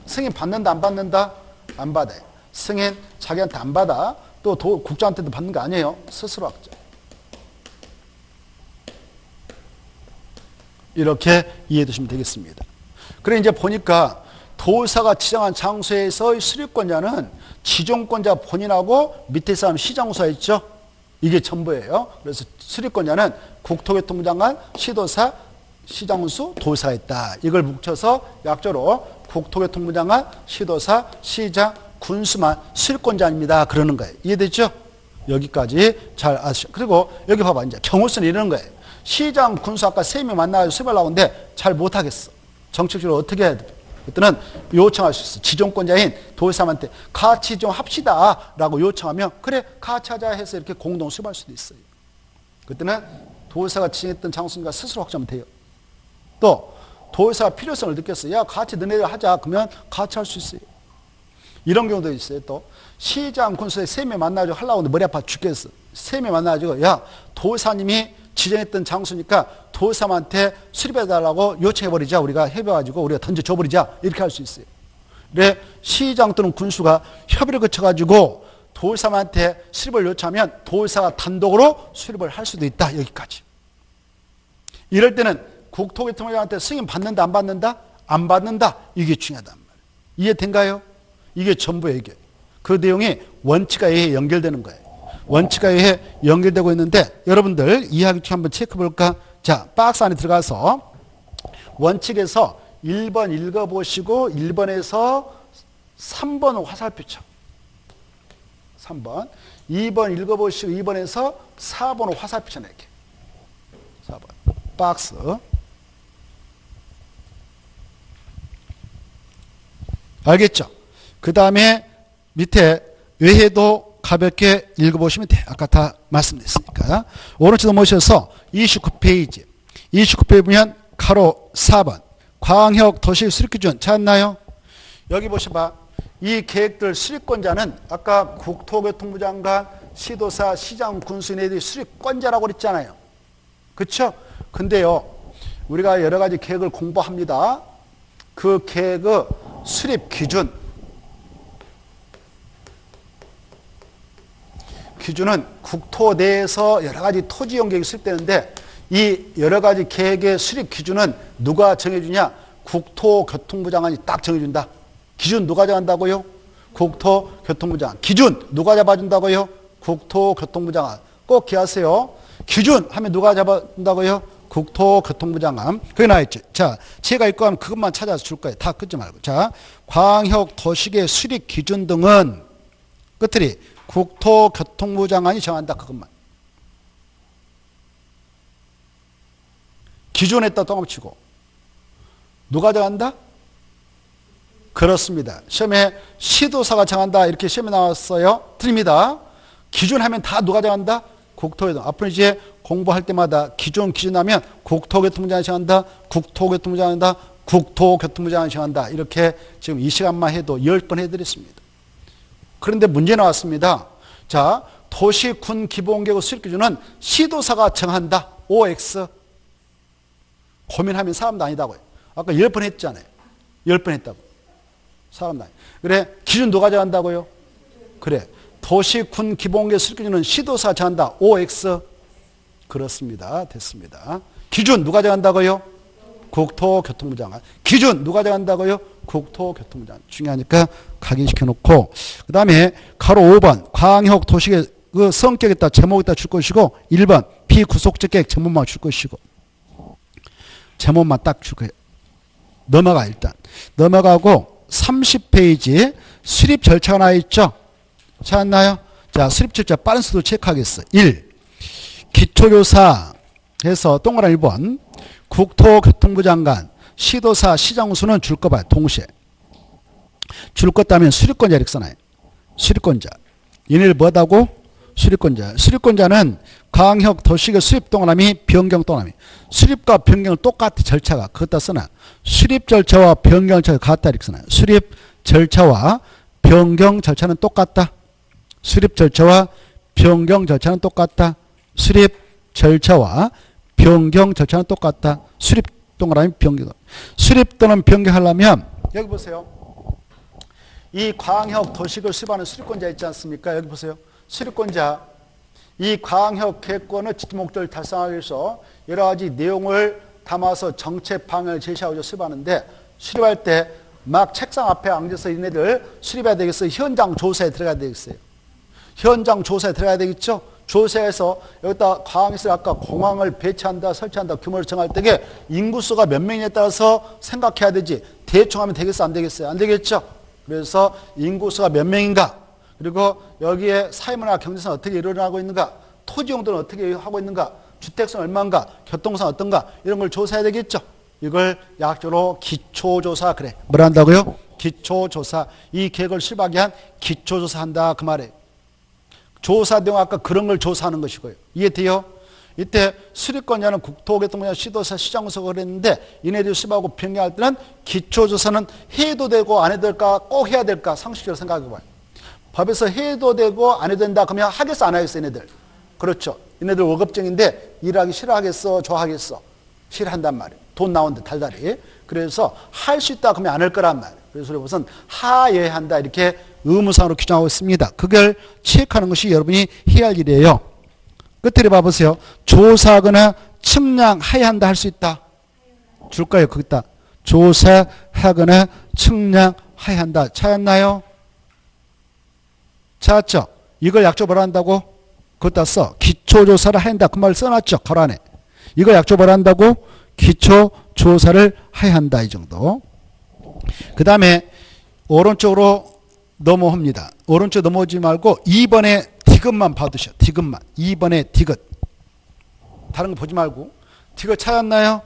승인 받는다 안 받는다? 안 받아요. 승인 자기한테 안 받아. 또 국장한테도 받는 거 아니에요. 스스로 확정. 이렇게 이해해 두시면 되겠습니다. 그래 이제 보니까 도지사가 지정한 장소에서의 수립권자는 지정권자 본인하고 밑에 사람 시장소가 있죠. 이게 전부예요. 그래서 수립권자는 국토교통부 장관, 시도사, 시장수, 도지사가 있다. 이걸 뭉쳐서 약조로 국토교통부 장관, 시도사, 시장, 군수만 수립권자입니다. 그러는 거예요. 이해됐죠? 여기까지 잘 아시죠? 그리고 여기 봐봐. 이제 경우수는 이러는 거예요. 시장, 군수 아까 3명 만나서 수립하려고 하는데 잘 못하겠어. 정책적으로 어떻게 해야 돼? 그때는 요청할 수 있어. 지정권자인 도지사한테 같이 좀 합시다 라고 요청하면 그래 같이 하자 해서 이렇게 공동 수립할 수도 있어요. 그때는 도지사가 지정했던 장소니까 스스로 확정하면 돼요. 또 도지사가 필요성을 느꼈어요. 야 같이 너네들 하자. 그러면 같이 할 수 있어요. 이런 경우도 있어요. 또 시장 군수에 3명 만나가지고 하려고 하는데 머리 아파 죽겠어. 3명 만나가지고 야 도지사님이 지정했던 장소니까 도지사한테 수립해달라고 요청해버리자. 우리가 해봐가지고 우리가 던져줘버리자. 이렇게 할 수 있어요. 그래 시장 또는 군수가 협의를 거쳐가지고 도지사한테 수립을 요청하면 도지사가 단독으로 수립을 할 수도 있다. 여기까지. 이럴 때는 국토교통부장한테 승인 받는다 안 받는다? 안 받는다. 이게 중요하단 말이에요. 이해된가요? 이게 전부예요. 이게. 그 내용이 원칙과 예에 연결되는 거예요. 원칙과 예에 연결되고 있는데 여러분들 이해하기 위해 한번 체크해볼까? 자, 박스 안에 들어가서 원칙에서 1번 읽어보시고 1번에서 3번 화살표 쳐. 3번. 2번 읽어보시고 2번에서 4번 화살표 쳐. 이렇게. 4번. 박스. 알겠죠? 그 다음에 밑에 외해도 가볍게 읽어보시면 돼요. 아까 다 말씀드렸으니까. 오른쪽 넘어오셔서 29페이지. 29페이지 보면 가로 4번. 광역 도시 수립기준 찾았나요? 여기 보셔봐. 이 계획들 수립권자는 아까 국토교통부 장관, 시도사, 시장, 군수인들이 수립권자라고 그랬잖아요. 그렇죠? 근데요. 우리가 여러 가지 계획을 공부합니다. 그 계획의 수립 기준. 기준은 국토 내에서 여러 가지 토지용 계획이 수립되는데 이 여러 가지 계획의 수립 기준은 누가 정해주냐? 국토교통부 장관이 딱 정해준다. 기준 누가 정한다고요? 국토교통부 장관. 기준 누가 잡아준다고요? 국토교통부 장관. 꼭 기하세요. 기준 하면 누가 잡아준다고요? 국토교통부 장관. 그게 나와있죠. 자, 제가 읽고 하면 그것만 찾아서 줄 거예요. 다 끊지 말고. 자, 광역 도시계 수립 기준 등은 끝들이 국토교통부 장관이 정한다. 그것만. 기준에다 똥치고 누가 정한다? 그렇습니다. 시험에 시도사가 정한다. 이렇게 시험에 나왔어요. 틀립니다. 기준하면 다 누가 정한다? 국토교통. 앞으로 이제 공부할 때마다 기준하면 국토교통부 장관이 정한다. 국토교통부 장관이 정한다. 국토교통부 장관이 정한다. 이렇게 지금 이 시간만 해도 10번 해드렸습니다. 그런데 문제 나왔습니다. 자, 도시, 군, 기본계획 수립 기준은 시도사가 정한다. OX. 고민하면 사람도 아니다고요. 아까 10번 했잖아요. 10번 했다고. 사람도 아니. 그래, 기준 누가 정한다고요? 그래, 도시, 군, 기본계획 수립 기준은 시도사가 정한다. OX. 그렇습니다. 됐습니다. 기준 누가 정한다고요? 국토교통부 장관. 기준 누가 정한다고요? 국토교통부 장관. 중요하니까 각인시켜 놓고, 그 다음에 가로 5번 광역 도시계 그 성격에다 제목에다 줄 것이고, 1번 비구속적 계획 제목만 줄 것이고, 제목만 딱 줄 거예요. 넘어가. 일단 넘어가고 30페이지 수립 절차가 나와 있죠. 찾았나요? 자, 수립 절차 빠른 속도로 체크하겠어. 1. 기초조사 해서 동그라미 1번 국토교통부 장관, 시도사, 시장수는 줄 거 봐요. 동시에 줄 것 따면 수립권자 이렇게 써놔요. 수립권자. 얘네를 뭐하다고? 수립권자. 수립권자는 광역 도시계 수립 동그라미, 변경 동그라미. 수립과 변경은 똑같아. 절차가. 그것다 써놔. 수립 절차와 변경 절차가 같다 이렇게 써놔요. 수립 절차와 변경 절차는 똑같다. 수립 절차와 변경 절차는 똑같다. 수립 절차와 변경 절차는 똑같다. 수립 동그라미 변경. 수립 또는 변경하려면 여기 보세요. 이 광역 도시를 수립하는 수립권자 있지 않습니까? 여기 보세요. 수립권자. 이 광역 계획권의 지지 목적을 달성하기 위해서 여러 가지 내용을 담아서 정책 방향을 제시하고 수립하는데, 수립할 때 막 책상 앞에 앉아서 얘네들 수립해야 되겠어요? 현장 조사에 들어가야 되겠어요? 현장 조사에 들어가야 되겠죠? 조사해서 여기다 광역시를 아까 공항을 배치한다, 설치한다, 규모를 정할 때에 인구수가 몇 명에 따라서 생각해야 되지. 대충 하면 되겠어, 안 되겠어요? 안 되겠죠? 그래서 인구수가 몇 명인가? 그리고 여기에 사회문화 경제성 어떻게 일어나고 있는가? 토지 용도는 어떻게 하고 있는가? 주택성 얼마인가? 교통성 어떤가? 이런 걸 조사해야 되겠죠? 이걸 약조로 기초조사 그래. 뭘 한다고요? 기초조사. 이 계획을 수립하기 위한 기초조사 한다 그 말이에요. 조사 내용 아까 그런 걸 조사하는 것이고요. 이해돼요? 이때 수립권자는 국토교통부냐 시도사 시장소가 그랬는데, 이네들이 수립하고 변경할 때는 기초조사는 해도 되고 안 해도 될까? 꼭 해야 될까? 상식적으로 생각해봐요. 법에서 해도 되고 안 해도 된다 그러면 하겠어 안 하겠어 얘네들? 그렇죠. 얘네들 월급쟁인데 일하기 싫어하겠어 좋아하겠어? 싫어한단 말이에요. 돈 나오는데 달달이. 그래서 할 수 있다 그러면 안 할 거란 말이에요. 그래서 우선 하여야 한다 이렇게 의무상으로 규정하고 있습니다. 그걸 체크하는 것이 여러분이 해야 할 일이에요. 끝에 봐보세요. 조사하거나 측량해야 한다 할 수 있다. 줄까요? 거기다. 조사하거나 측량해야 한다. 찾았나요? 찾았죠? 이걸 약조 뭐라 한다고? 그것다 써. 기초조사를 해야 한다. 그 말 써놨죠? 걸 안에. 이걸 약조 뭐라 한다고? 기초조사를 해야 한다. 이 정도. 그 다음에 오른쪽으로 넘어옵니다. 오른쪽 넘어오지 말고 2번에 디귿만 봐두셔. 디귿만. 2번에 디귿. 다른 거 보지 말고. 디귿 찾았나요?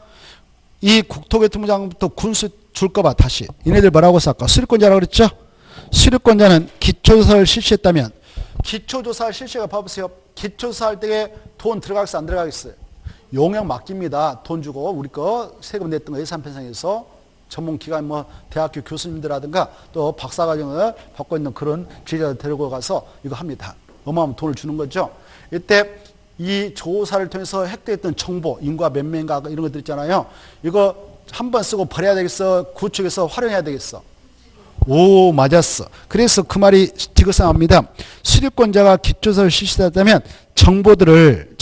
이 국토교통부 장관부터 군수 줄 거 봐. 다시. 얘네들 뭐라고 썼까? 수립권자라고 그랬죠? 수립권자는 기초조사를 실시했다면, 기초조사를 실시가 봐보세요. 기초조사할 때에 돈 들어가겠어 안 들어가겠어요? 용역 맡깁니다. 돈 주고 우리 거 세금 냈던 거 예산 편성해서 전문기관 뭐 대학교 교수님들이라든가 또 박사과정을 받고 있는 그런 지휘자들 데리고 가서 이거 합니다. 어마어마한 돈을 주는 거죠. 이때 이 조사를 통해서 획득했던 정보, 인구가 몇 명인가 이런 것들 있잖아요. 이거 한 번 쓰고 버려야 되겠어? 구축해서 활용해야 되겠어? 오, 맞았어. 그래서 그 말이 디귿상합니다. 수립권자가 기초조사를 실시했다면 정보들을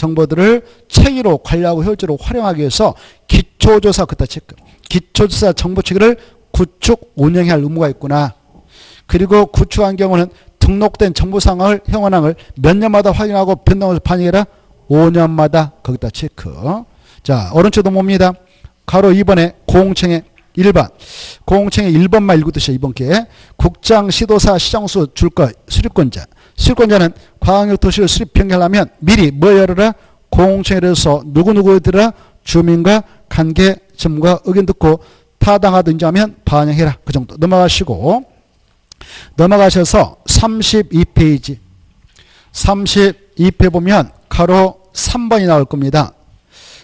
체계로 관리하고 효율적으로 활용하기 위해서 기초조사 그다 체크. 기초조사 정보 체계를 구축 운영해야 할 의무가 있구나. 그리고 구축한 경우는 등록된 정보상을 현황을 몇 년마다 확인하고 변동을 반영해라. 5년마다 거기다 체크. 자, 오른쪽 넘어옵니다. 가로 2번에 공청회 1번. 공청회 1번만 읽어두셔. 이번 기회에. 국장, 시도사, 시장수 줄 거 수립권자. 수립권자는 광역도시를 수립 변경하려면 미리 뭐 열어라? 공청회를 해서 누구누구들아 주민과 관계 전문가 의견 듣고 타당하다 인정하면 반영해라. 그 정도. 넘어가시고 넘어가셔서 32페이지 32페이지 보면 가로 3번이 나올 겁니다.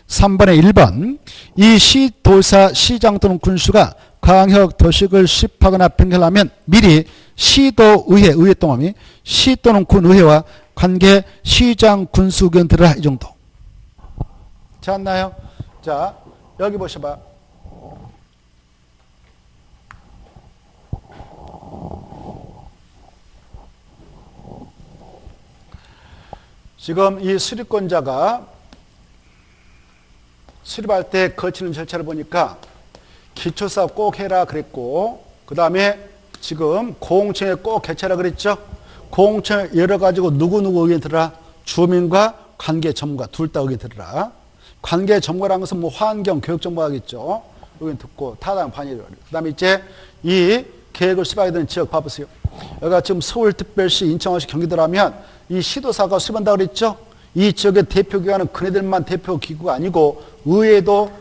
3번에 1번. 이 시도사, 시장 또는 군수가 광역 도시를 수립하거나 변경하면 미리 시도의회, 의회 동함이 시 또는 군의회와 관계 시장 군수 의견 들으라 이 정도. 잤나요? 자, 여기 보셔봐. 지금 이 수립권자가 수립할 때 거치는 절차를 보니까 기초사업 꼭 해라 그랬고, 그 다음에 지금 공청회 꼭 개최하라 그랬죠. 공청회 열어가지고 누구누구 의견 들으라. 주민과 관계 전문가 둘 다 의견 들으라. 관계 전문가라는 것은 뭐 환경, 교육 전문가겠죠. 의견 듣고 타당 반의를. 그 다음에 이제 이 계획을 수립하게 되는 지역 봐보세요. 여기가 지금 서울특별시, 인천시, 경기도라면 이 시도사가 수립한다고 그랬죠. 이 지역의 대표기관은 그네들만 대표기구가 아니고 의회도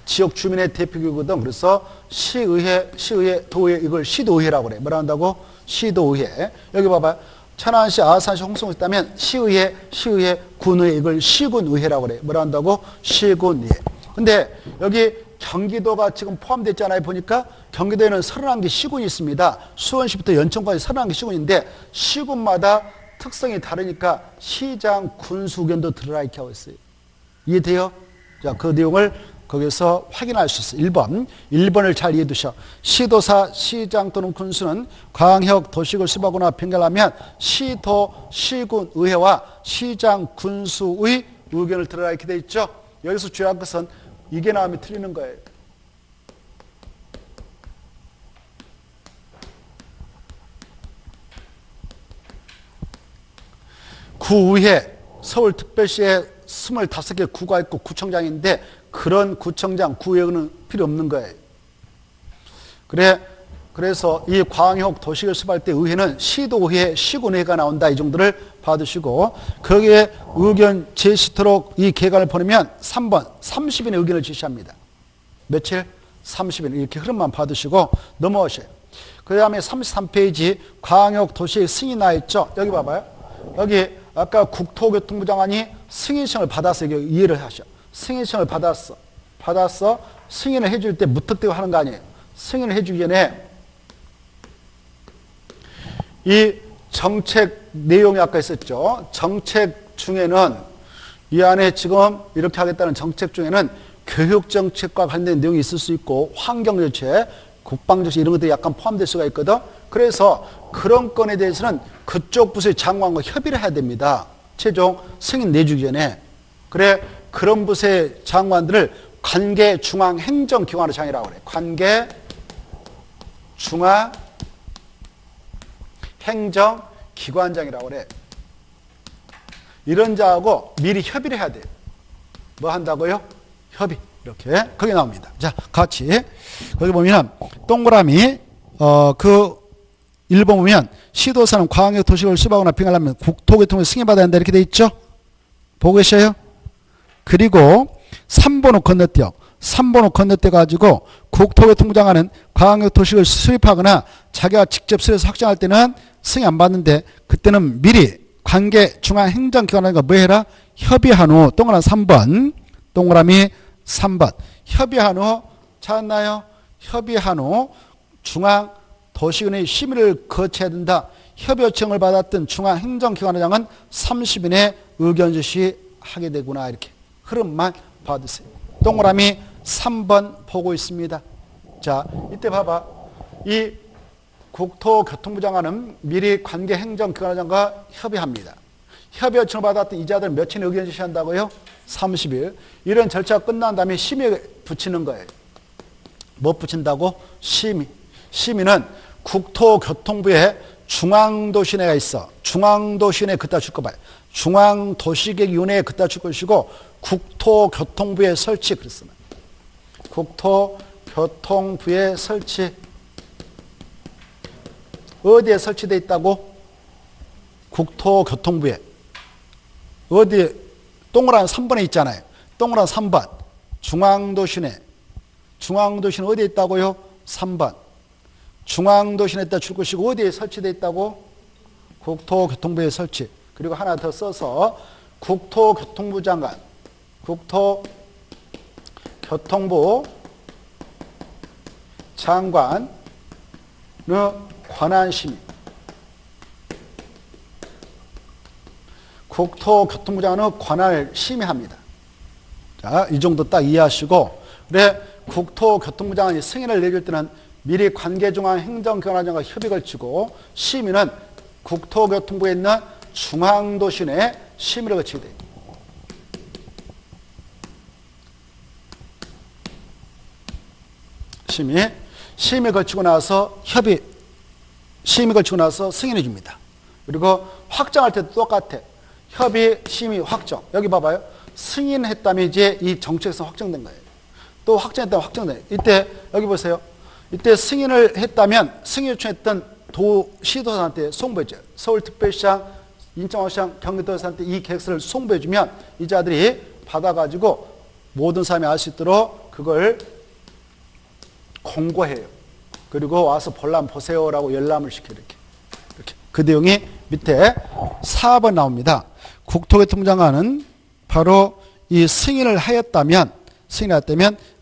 지역 주민의 대표기구거든. 그래서 시의회, 도의회, 이걸 시도의회라고 그래. 뭐라 한다고? 시도의회. 여기 봐봐. 천안시, 아산시, 홍성시 있다면 시의회, 군의회, 이걸 시군의회라고 그래. 뭐라 한다고? 시군의회. 근데 여기 경기도가 지금 포함되어 있잖아요. 보니까 경기도에는 31개 시군이 있습니다. 수원시부터 연천까지 31개 시군인데 시군마다 특성이 다르니까 시장 군수 의견도 들으라 이렇게 하고 있어요. 이해돼요? 자, 그 내용을 거기서 확인할 수 있어요. 1번을 잘 이해해 두셔. 시도사, 시장 또는 군수는 광역 도시를 수립하거나 변경하면 시도, 시군, 의회와 시장, 군수의 의견을 들으라 이렇게 돼 있죠. 여기서 주의할 것은 이게 나오면 틀리는 거예요. 구의회, 서울특별시에 25개 구가 있고 구청장인데 그런 구청장, 구의회는 필요 없는 거예요. 그래서 이 광역 도시를 수립할 때 의회는 시도의회, 시군회가 나온다. 이 정도를 받으시고 거기에 의견 제시토록 이 계획안을 보내면 3번 30인의 의견을 제시합니다. 며칠? 30인. 이렇게 흐름만 받으시고 넘어오셔요. 그 다음에 33페이지 광역 도시의 승인 나있죠. 여기 봐봐요. 여기 아까 국토교통부 장관이 승인청을 받아서 이게 이해를 하셔. 승인청을 받았어. 승인을 해줄 때 무턱대고 하는 거 아니에요. 승인을 해주기 전에 이 정책 내용이 아까 있었죠. 정책 중에는 이 안에 지금 이렇게 하겠다는 정책 중에는 교육정책과 관련된 내용이 있을 수 있고 환경정책, 국방정책 이런 것들이 약간 포함될 수가 있거든. 그래서 그런 건에 대해서는 그쪽 부서의 장관과 협의를 해야 됩니다. 최종 승인 내주기 전에. 그런 부서의 장관들을 관계중앙행정기관으로 장이라고 그래. 관계중앙행정기관장이라고 그래. 이런 자하고 미리 협의를 해야 돼요. 뭐 한다고요? 협의. 이렇게 거기 나옵니다. 자, 같이 거기 보면 동그라미 그 1번 보면 시도사는 광역 도시를 수립하거나 변경하려면 국토교통부 승인받아야 한다 이렇게 돼 있죠. 보고 계셔요? 그리고 3번을 건너뛰어. 3번을 건너뛰어 가지고 국토교통부 장관은 광역 도시를 수립하거나 자기가 직접 수립해서 확정할 때는 승인 안 받는데 그때는 미리 관계 중앙행정기관과 뭐 해라? 협의한 후 동그라미 3번. 동그라미 3번. 협의한 후 찾았나요? 협의한 후 중앙 도시군의 심의를 거쳐야 된다. 협의 요청을 받았던 중앙행정기관장은 30인의 의견 제시하게 되구나. 이렇게 흐름만 받으세요. 동그라미 3번 보고 있습니다. 자, 이때 봐봐. 이 국토교통부 장관은 미리 관계행정기관장과 협의합니다. 협의 요청을 받았던 이자들 몇인의 의견 제시한다고요? 30일. 이런 절차가 끝난 다음에 심의에 붙이는 거예요. 뭐 붙인다고? 심의. 심의는 국토교통부에 중앙도시내가 있어. 중앙도시내 그따 줄 거 봐요. 중앙도시계획위원회에 그따 줄 것이고 국토교통부에 설치 그랬으면. 국토교통부에 설치. 어디에 설치되어 있다고? 국토교통부에. 어디에? 동그라미 3번에 있잖아요. 동그라미 3번. 중앙도시내. 중앙도시는 어디에 있다고요? 3번. 중앙도시내에다 줄 것이고 어디에 설치되어 있다고? 국토교통부에 설치. 그리고 하나 더 써서 국토교통부 장관. 국토교통부 장관의 권한심의. 국토교통부 장관은 관할 심의합니다. 자, 이 정도 딱 이해하시고, 그래, 국토교통부 장관이 승인을 내줄 때는 미리 관계중앙행정기관장과 협의 걸치고, 심의는 국토교통부에 있는 중앙도시 내 심의를 거치게 돼요. 심의 걸치고 나서 심의 걸치고 나서 승인해 줍니다. 그리고 확정할 때도 똑같아. 협의, 심의, 확정. 여기 봐봐요. 승인했다면 이제 이 정책성 확정된 거예요. 또 확정했다면 확정돼요. 이때 여기 보세요. 이때 승인을 했다면 승인 요청했던 시도사한테 송부해줘요. 서울특별시장, 인천광역시장, 경기도지사한테 이 계획서를 송부해주면 이 자들이 받아가지고 모든 사람이 알 수 있도록 그걸 공고해요. 그리고 와서 볼람 보세요라고 열람을 시켜요. 이렇게. 그 내용이 밑에 4번 나옵니다. 국토교통부 장관은 바로 이 승인을 하였다면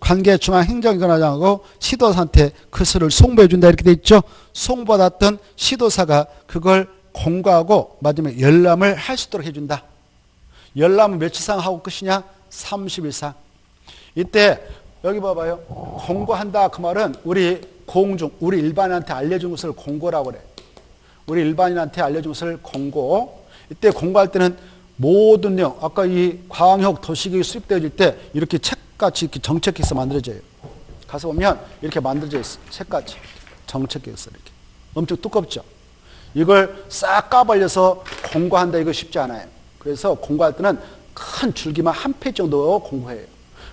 관계중앙행정기관장하고 시도사한테 그 서를 송부해준다 이렇게 돼 있죠. 송부받았던 시도사가 그걸 공고하고 마지막에 열람을 할 수 있도록 해준다. 열람은 며칠상 하고 끝이냐? 30일상. 이때 여기 봐봐요. 공고한다 그 말은 우리 일반인한테 알려준 것을 공고라고 그래. 우리 일반인한테 알려준 것을 공고. 이때 공고할 때는 모든 내용, 아까 이 광역 도시계획이 수립되어질 때 이렇게 책같이 이렇게 정책계획서 만들어져요. 가서 보면 이렇게 만들어져 있어. 책같이. 정책계획서 이렇게. 엄청 두껍죠. 이걸 싹 까발려서 공고한다 이거 쉽지 않아요. 그래서 공고할 때는 큰 줄기만 한 페이지 정도 공고해요.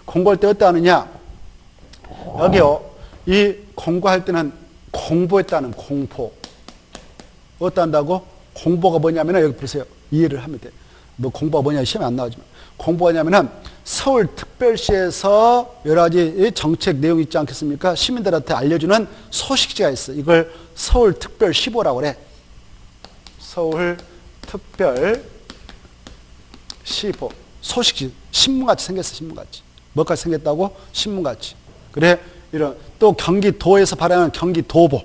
공고할 때 어떻게 하느냐? 여기요. 이 공고할 때는 공보했다는 공포. 어떻게 한다고? 공보가 뭐냐면 여기 보세요. 이해를 하면 돼. 뭐 공보가 뭐냐 시험에 안 나오지만. 공보가 뭐냐면은 서울특별시에서 여러 가지 정책 내용이 있지 않겠습니까? 시민들한테 알려주는 소식지가 있어. 이걸 서울특별시보라고 그래. 서울특별시보. 소식지. 신문같이 생겼어. 신문같이. 뭐같이 생겼다고? 신문같이. 그래. 이런 또 경기도에서 발행하는 경기도보.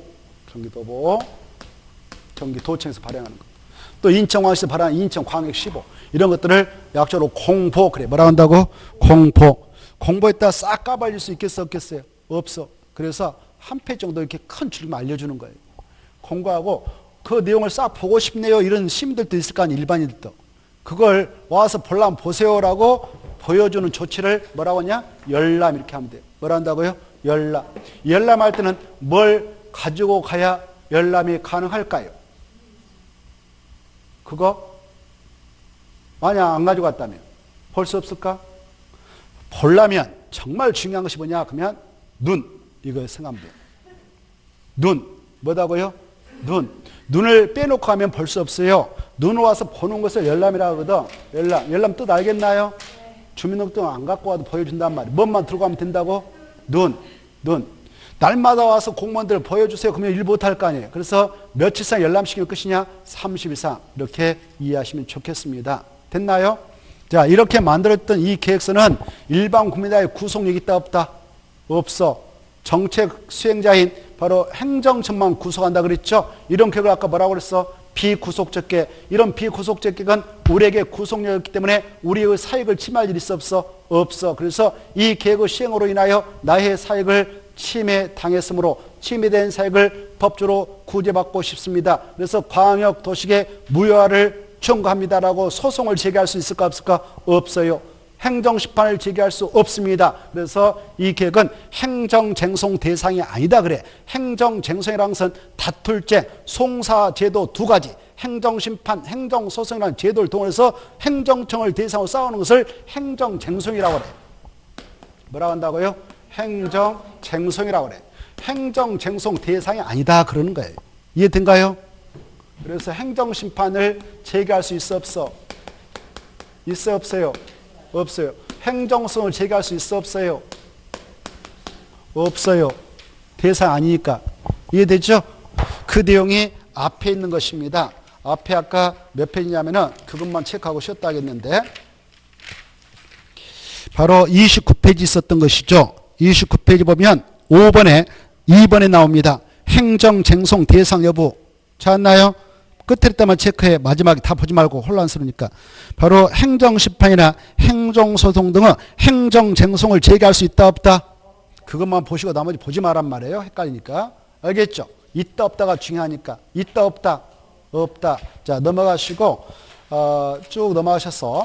경기도청에서 발행하는 거. 또 인천광역시에서 발행하는 인천광역시보. 이런 것들을 약자로 공보. 그래. 뭐라고 한다고? 공보. 공보에다 싹 까발릴 수 있겠어? 없겠어요? 없어. 그래서 한 페이지 정도 이렇게 큰 줄만 알려주는 거예요. 공고하고 그 내용을 싹 보고 싶네요. 이런 시민들도 있을 거 아니에요. 일반인들도. 그걸 와서 볼람 보세요라고 보여주는 조치를 뭐라고 하냐? 열람 이렇게 하면 돼요. 뭐라 한다고요? 열람. 열람할 때는 뭘 가지고 가야 열람이 가능할까요? 그거? 만약 안 가지고 갔다면 볼 수 없을까? 보려면 정말 중요한 것이 뭐냐? 그러면 눈. 이거 생각하면 돼요. 눈. 뭐다고요? 눈. 눈을 빼놓고 하면 볼 수 없어요. 눈을 와서 보는 것을 열람이라고 하거든. 열람 뜻 알겠나요? 주민등록증 안 갖고 와도 보여준단 말이에요. 뭔만 들고 가면 된다고? 눈. 날마다 와서 공무원들 보여주세요. 그러면 일 못할 거 아니에요. 그래서 며칠상 열람시키면 끝이냐? 30일상. 이렇게 이해하시면 좋겠습니다. 됐나요? 자, 이렇게 만들었던 이 계획서는 일반 국민의 구속력이 있다 없다? 없어. 정책 수행자인 바로 행정청만 구속한다 그랬죠? 이런 계획을 아까 뭐라고 그랬어? 비구속적 계획. 이런 비구속적 계획은 우리에게 구속력이었기 때문에 우리의 사익을 침해할 일이 있어 없어? 없어. 그래서 이 계획의 시행으로 인하여 나의 사익을 침해당했으므로 침해된 사익을 법조로 구제받고 싶습니다. 그래서 광역도시계획 무효화를 청구합니다라고 소송을 제기할 수 있을까 없을까? 없어요. 행정심판을 제기할 수 없습니다. 그래서 이 계획은 행정쟁송 대상이 아니다 그래. 행정쟁송이라는 것은 다툴쟁, 송사제도 두 가지, 행정심판, 행정소송이라는 제도를 통해서 행정청을 대상으로 싸우는 것을 행정쟁송이라고 그래. 뭐라고 한다고요? 행정쟁송이라고 그래. 행정쟁송 대상이 아니다 그러는 거예요. 이해된가요? 그래서 행정심판을 제기할 수 있어 없어? 있어 없어요? 없어요. 행정소송을 제기할 수 있어 없어요? 없어요. 대상 아니니까. 이해되죠? 그 내용이 앞에 있는 것입니다. 앞에 아까 몇 페이지냐면은 그것만 체크하고 쉬었다 하겠는데 바로 29페이지 있었던 것이죠. 29페이지 보면 5번에 2번에 나옵니다. 행정쟁송 대상 여부 찾았나요? 끝에 있다만 체크해. 마지막에 다 보지 말고 혼란스러우니까. 바로 행정심판이나 행정소송 등의 행정쟁송을 제기할 수 있다 없다? 그것만 보시고 나머지 보지 말란 말이에요. 헷갈리니까. 알겠죠? 있다 없다가 중요하니까. 있다 없다. 없다. 자, 넘어가시고 쭉 넘어가셔서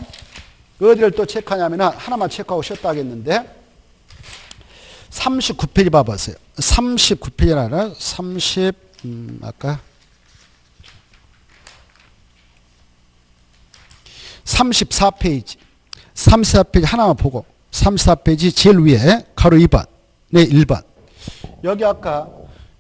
어디를 또 체크하냐면 하나만 체크하고 쉬었다 하겠는데 39페이지 봐보세요. 39페이지 아니라 34페이지. 34페이지 하나만 보고 34페이지 제일 위에 가로 2번. 네, 1번. 여기 아까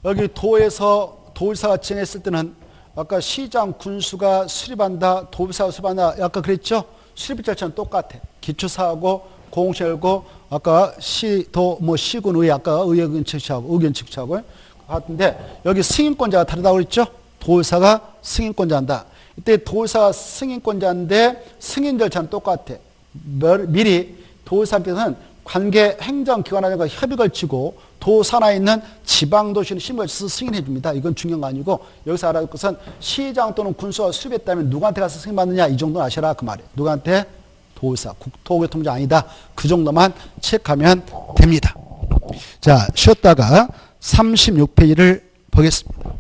여기 도에서 도의사가 지정했을 때는 아까 시장 군수가 수립한다, 도의사가 수립한다. 아까 그랬죠? 수립 절차는 똑같아. 기초사하고 공시하고 아까 시도 뭐 시군 의회 아까 의견 측치하고 같은데 여기 승인권자가 다르다고 그랬죠? 도의사가 승인권자한다. 이때 도의사가 승인권자인데 승인 절차는 똑같아. 미리 도의사께서는 관계 행정기관하고 협의 걸치고 도 산하에 있는 지방도시는 심의를 쳐서 승인해 줍니다. 이건 중요한 거 아니고 여기서 알아둘 것은 시장 또는 군수가 수립했다면 누구한테 가서 승인받느냐 이 정도는 아셔라 그 말이에요. 누구한테? 도의사, 국토교통부장 아니다. 그 정도만 체크하면 됩니다. 자, 쉬었다가 36페이지를 보겠습니다.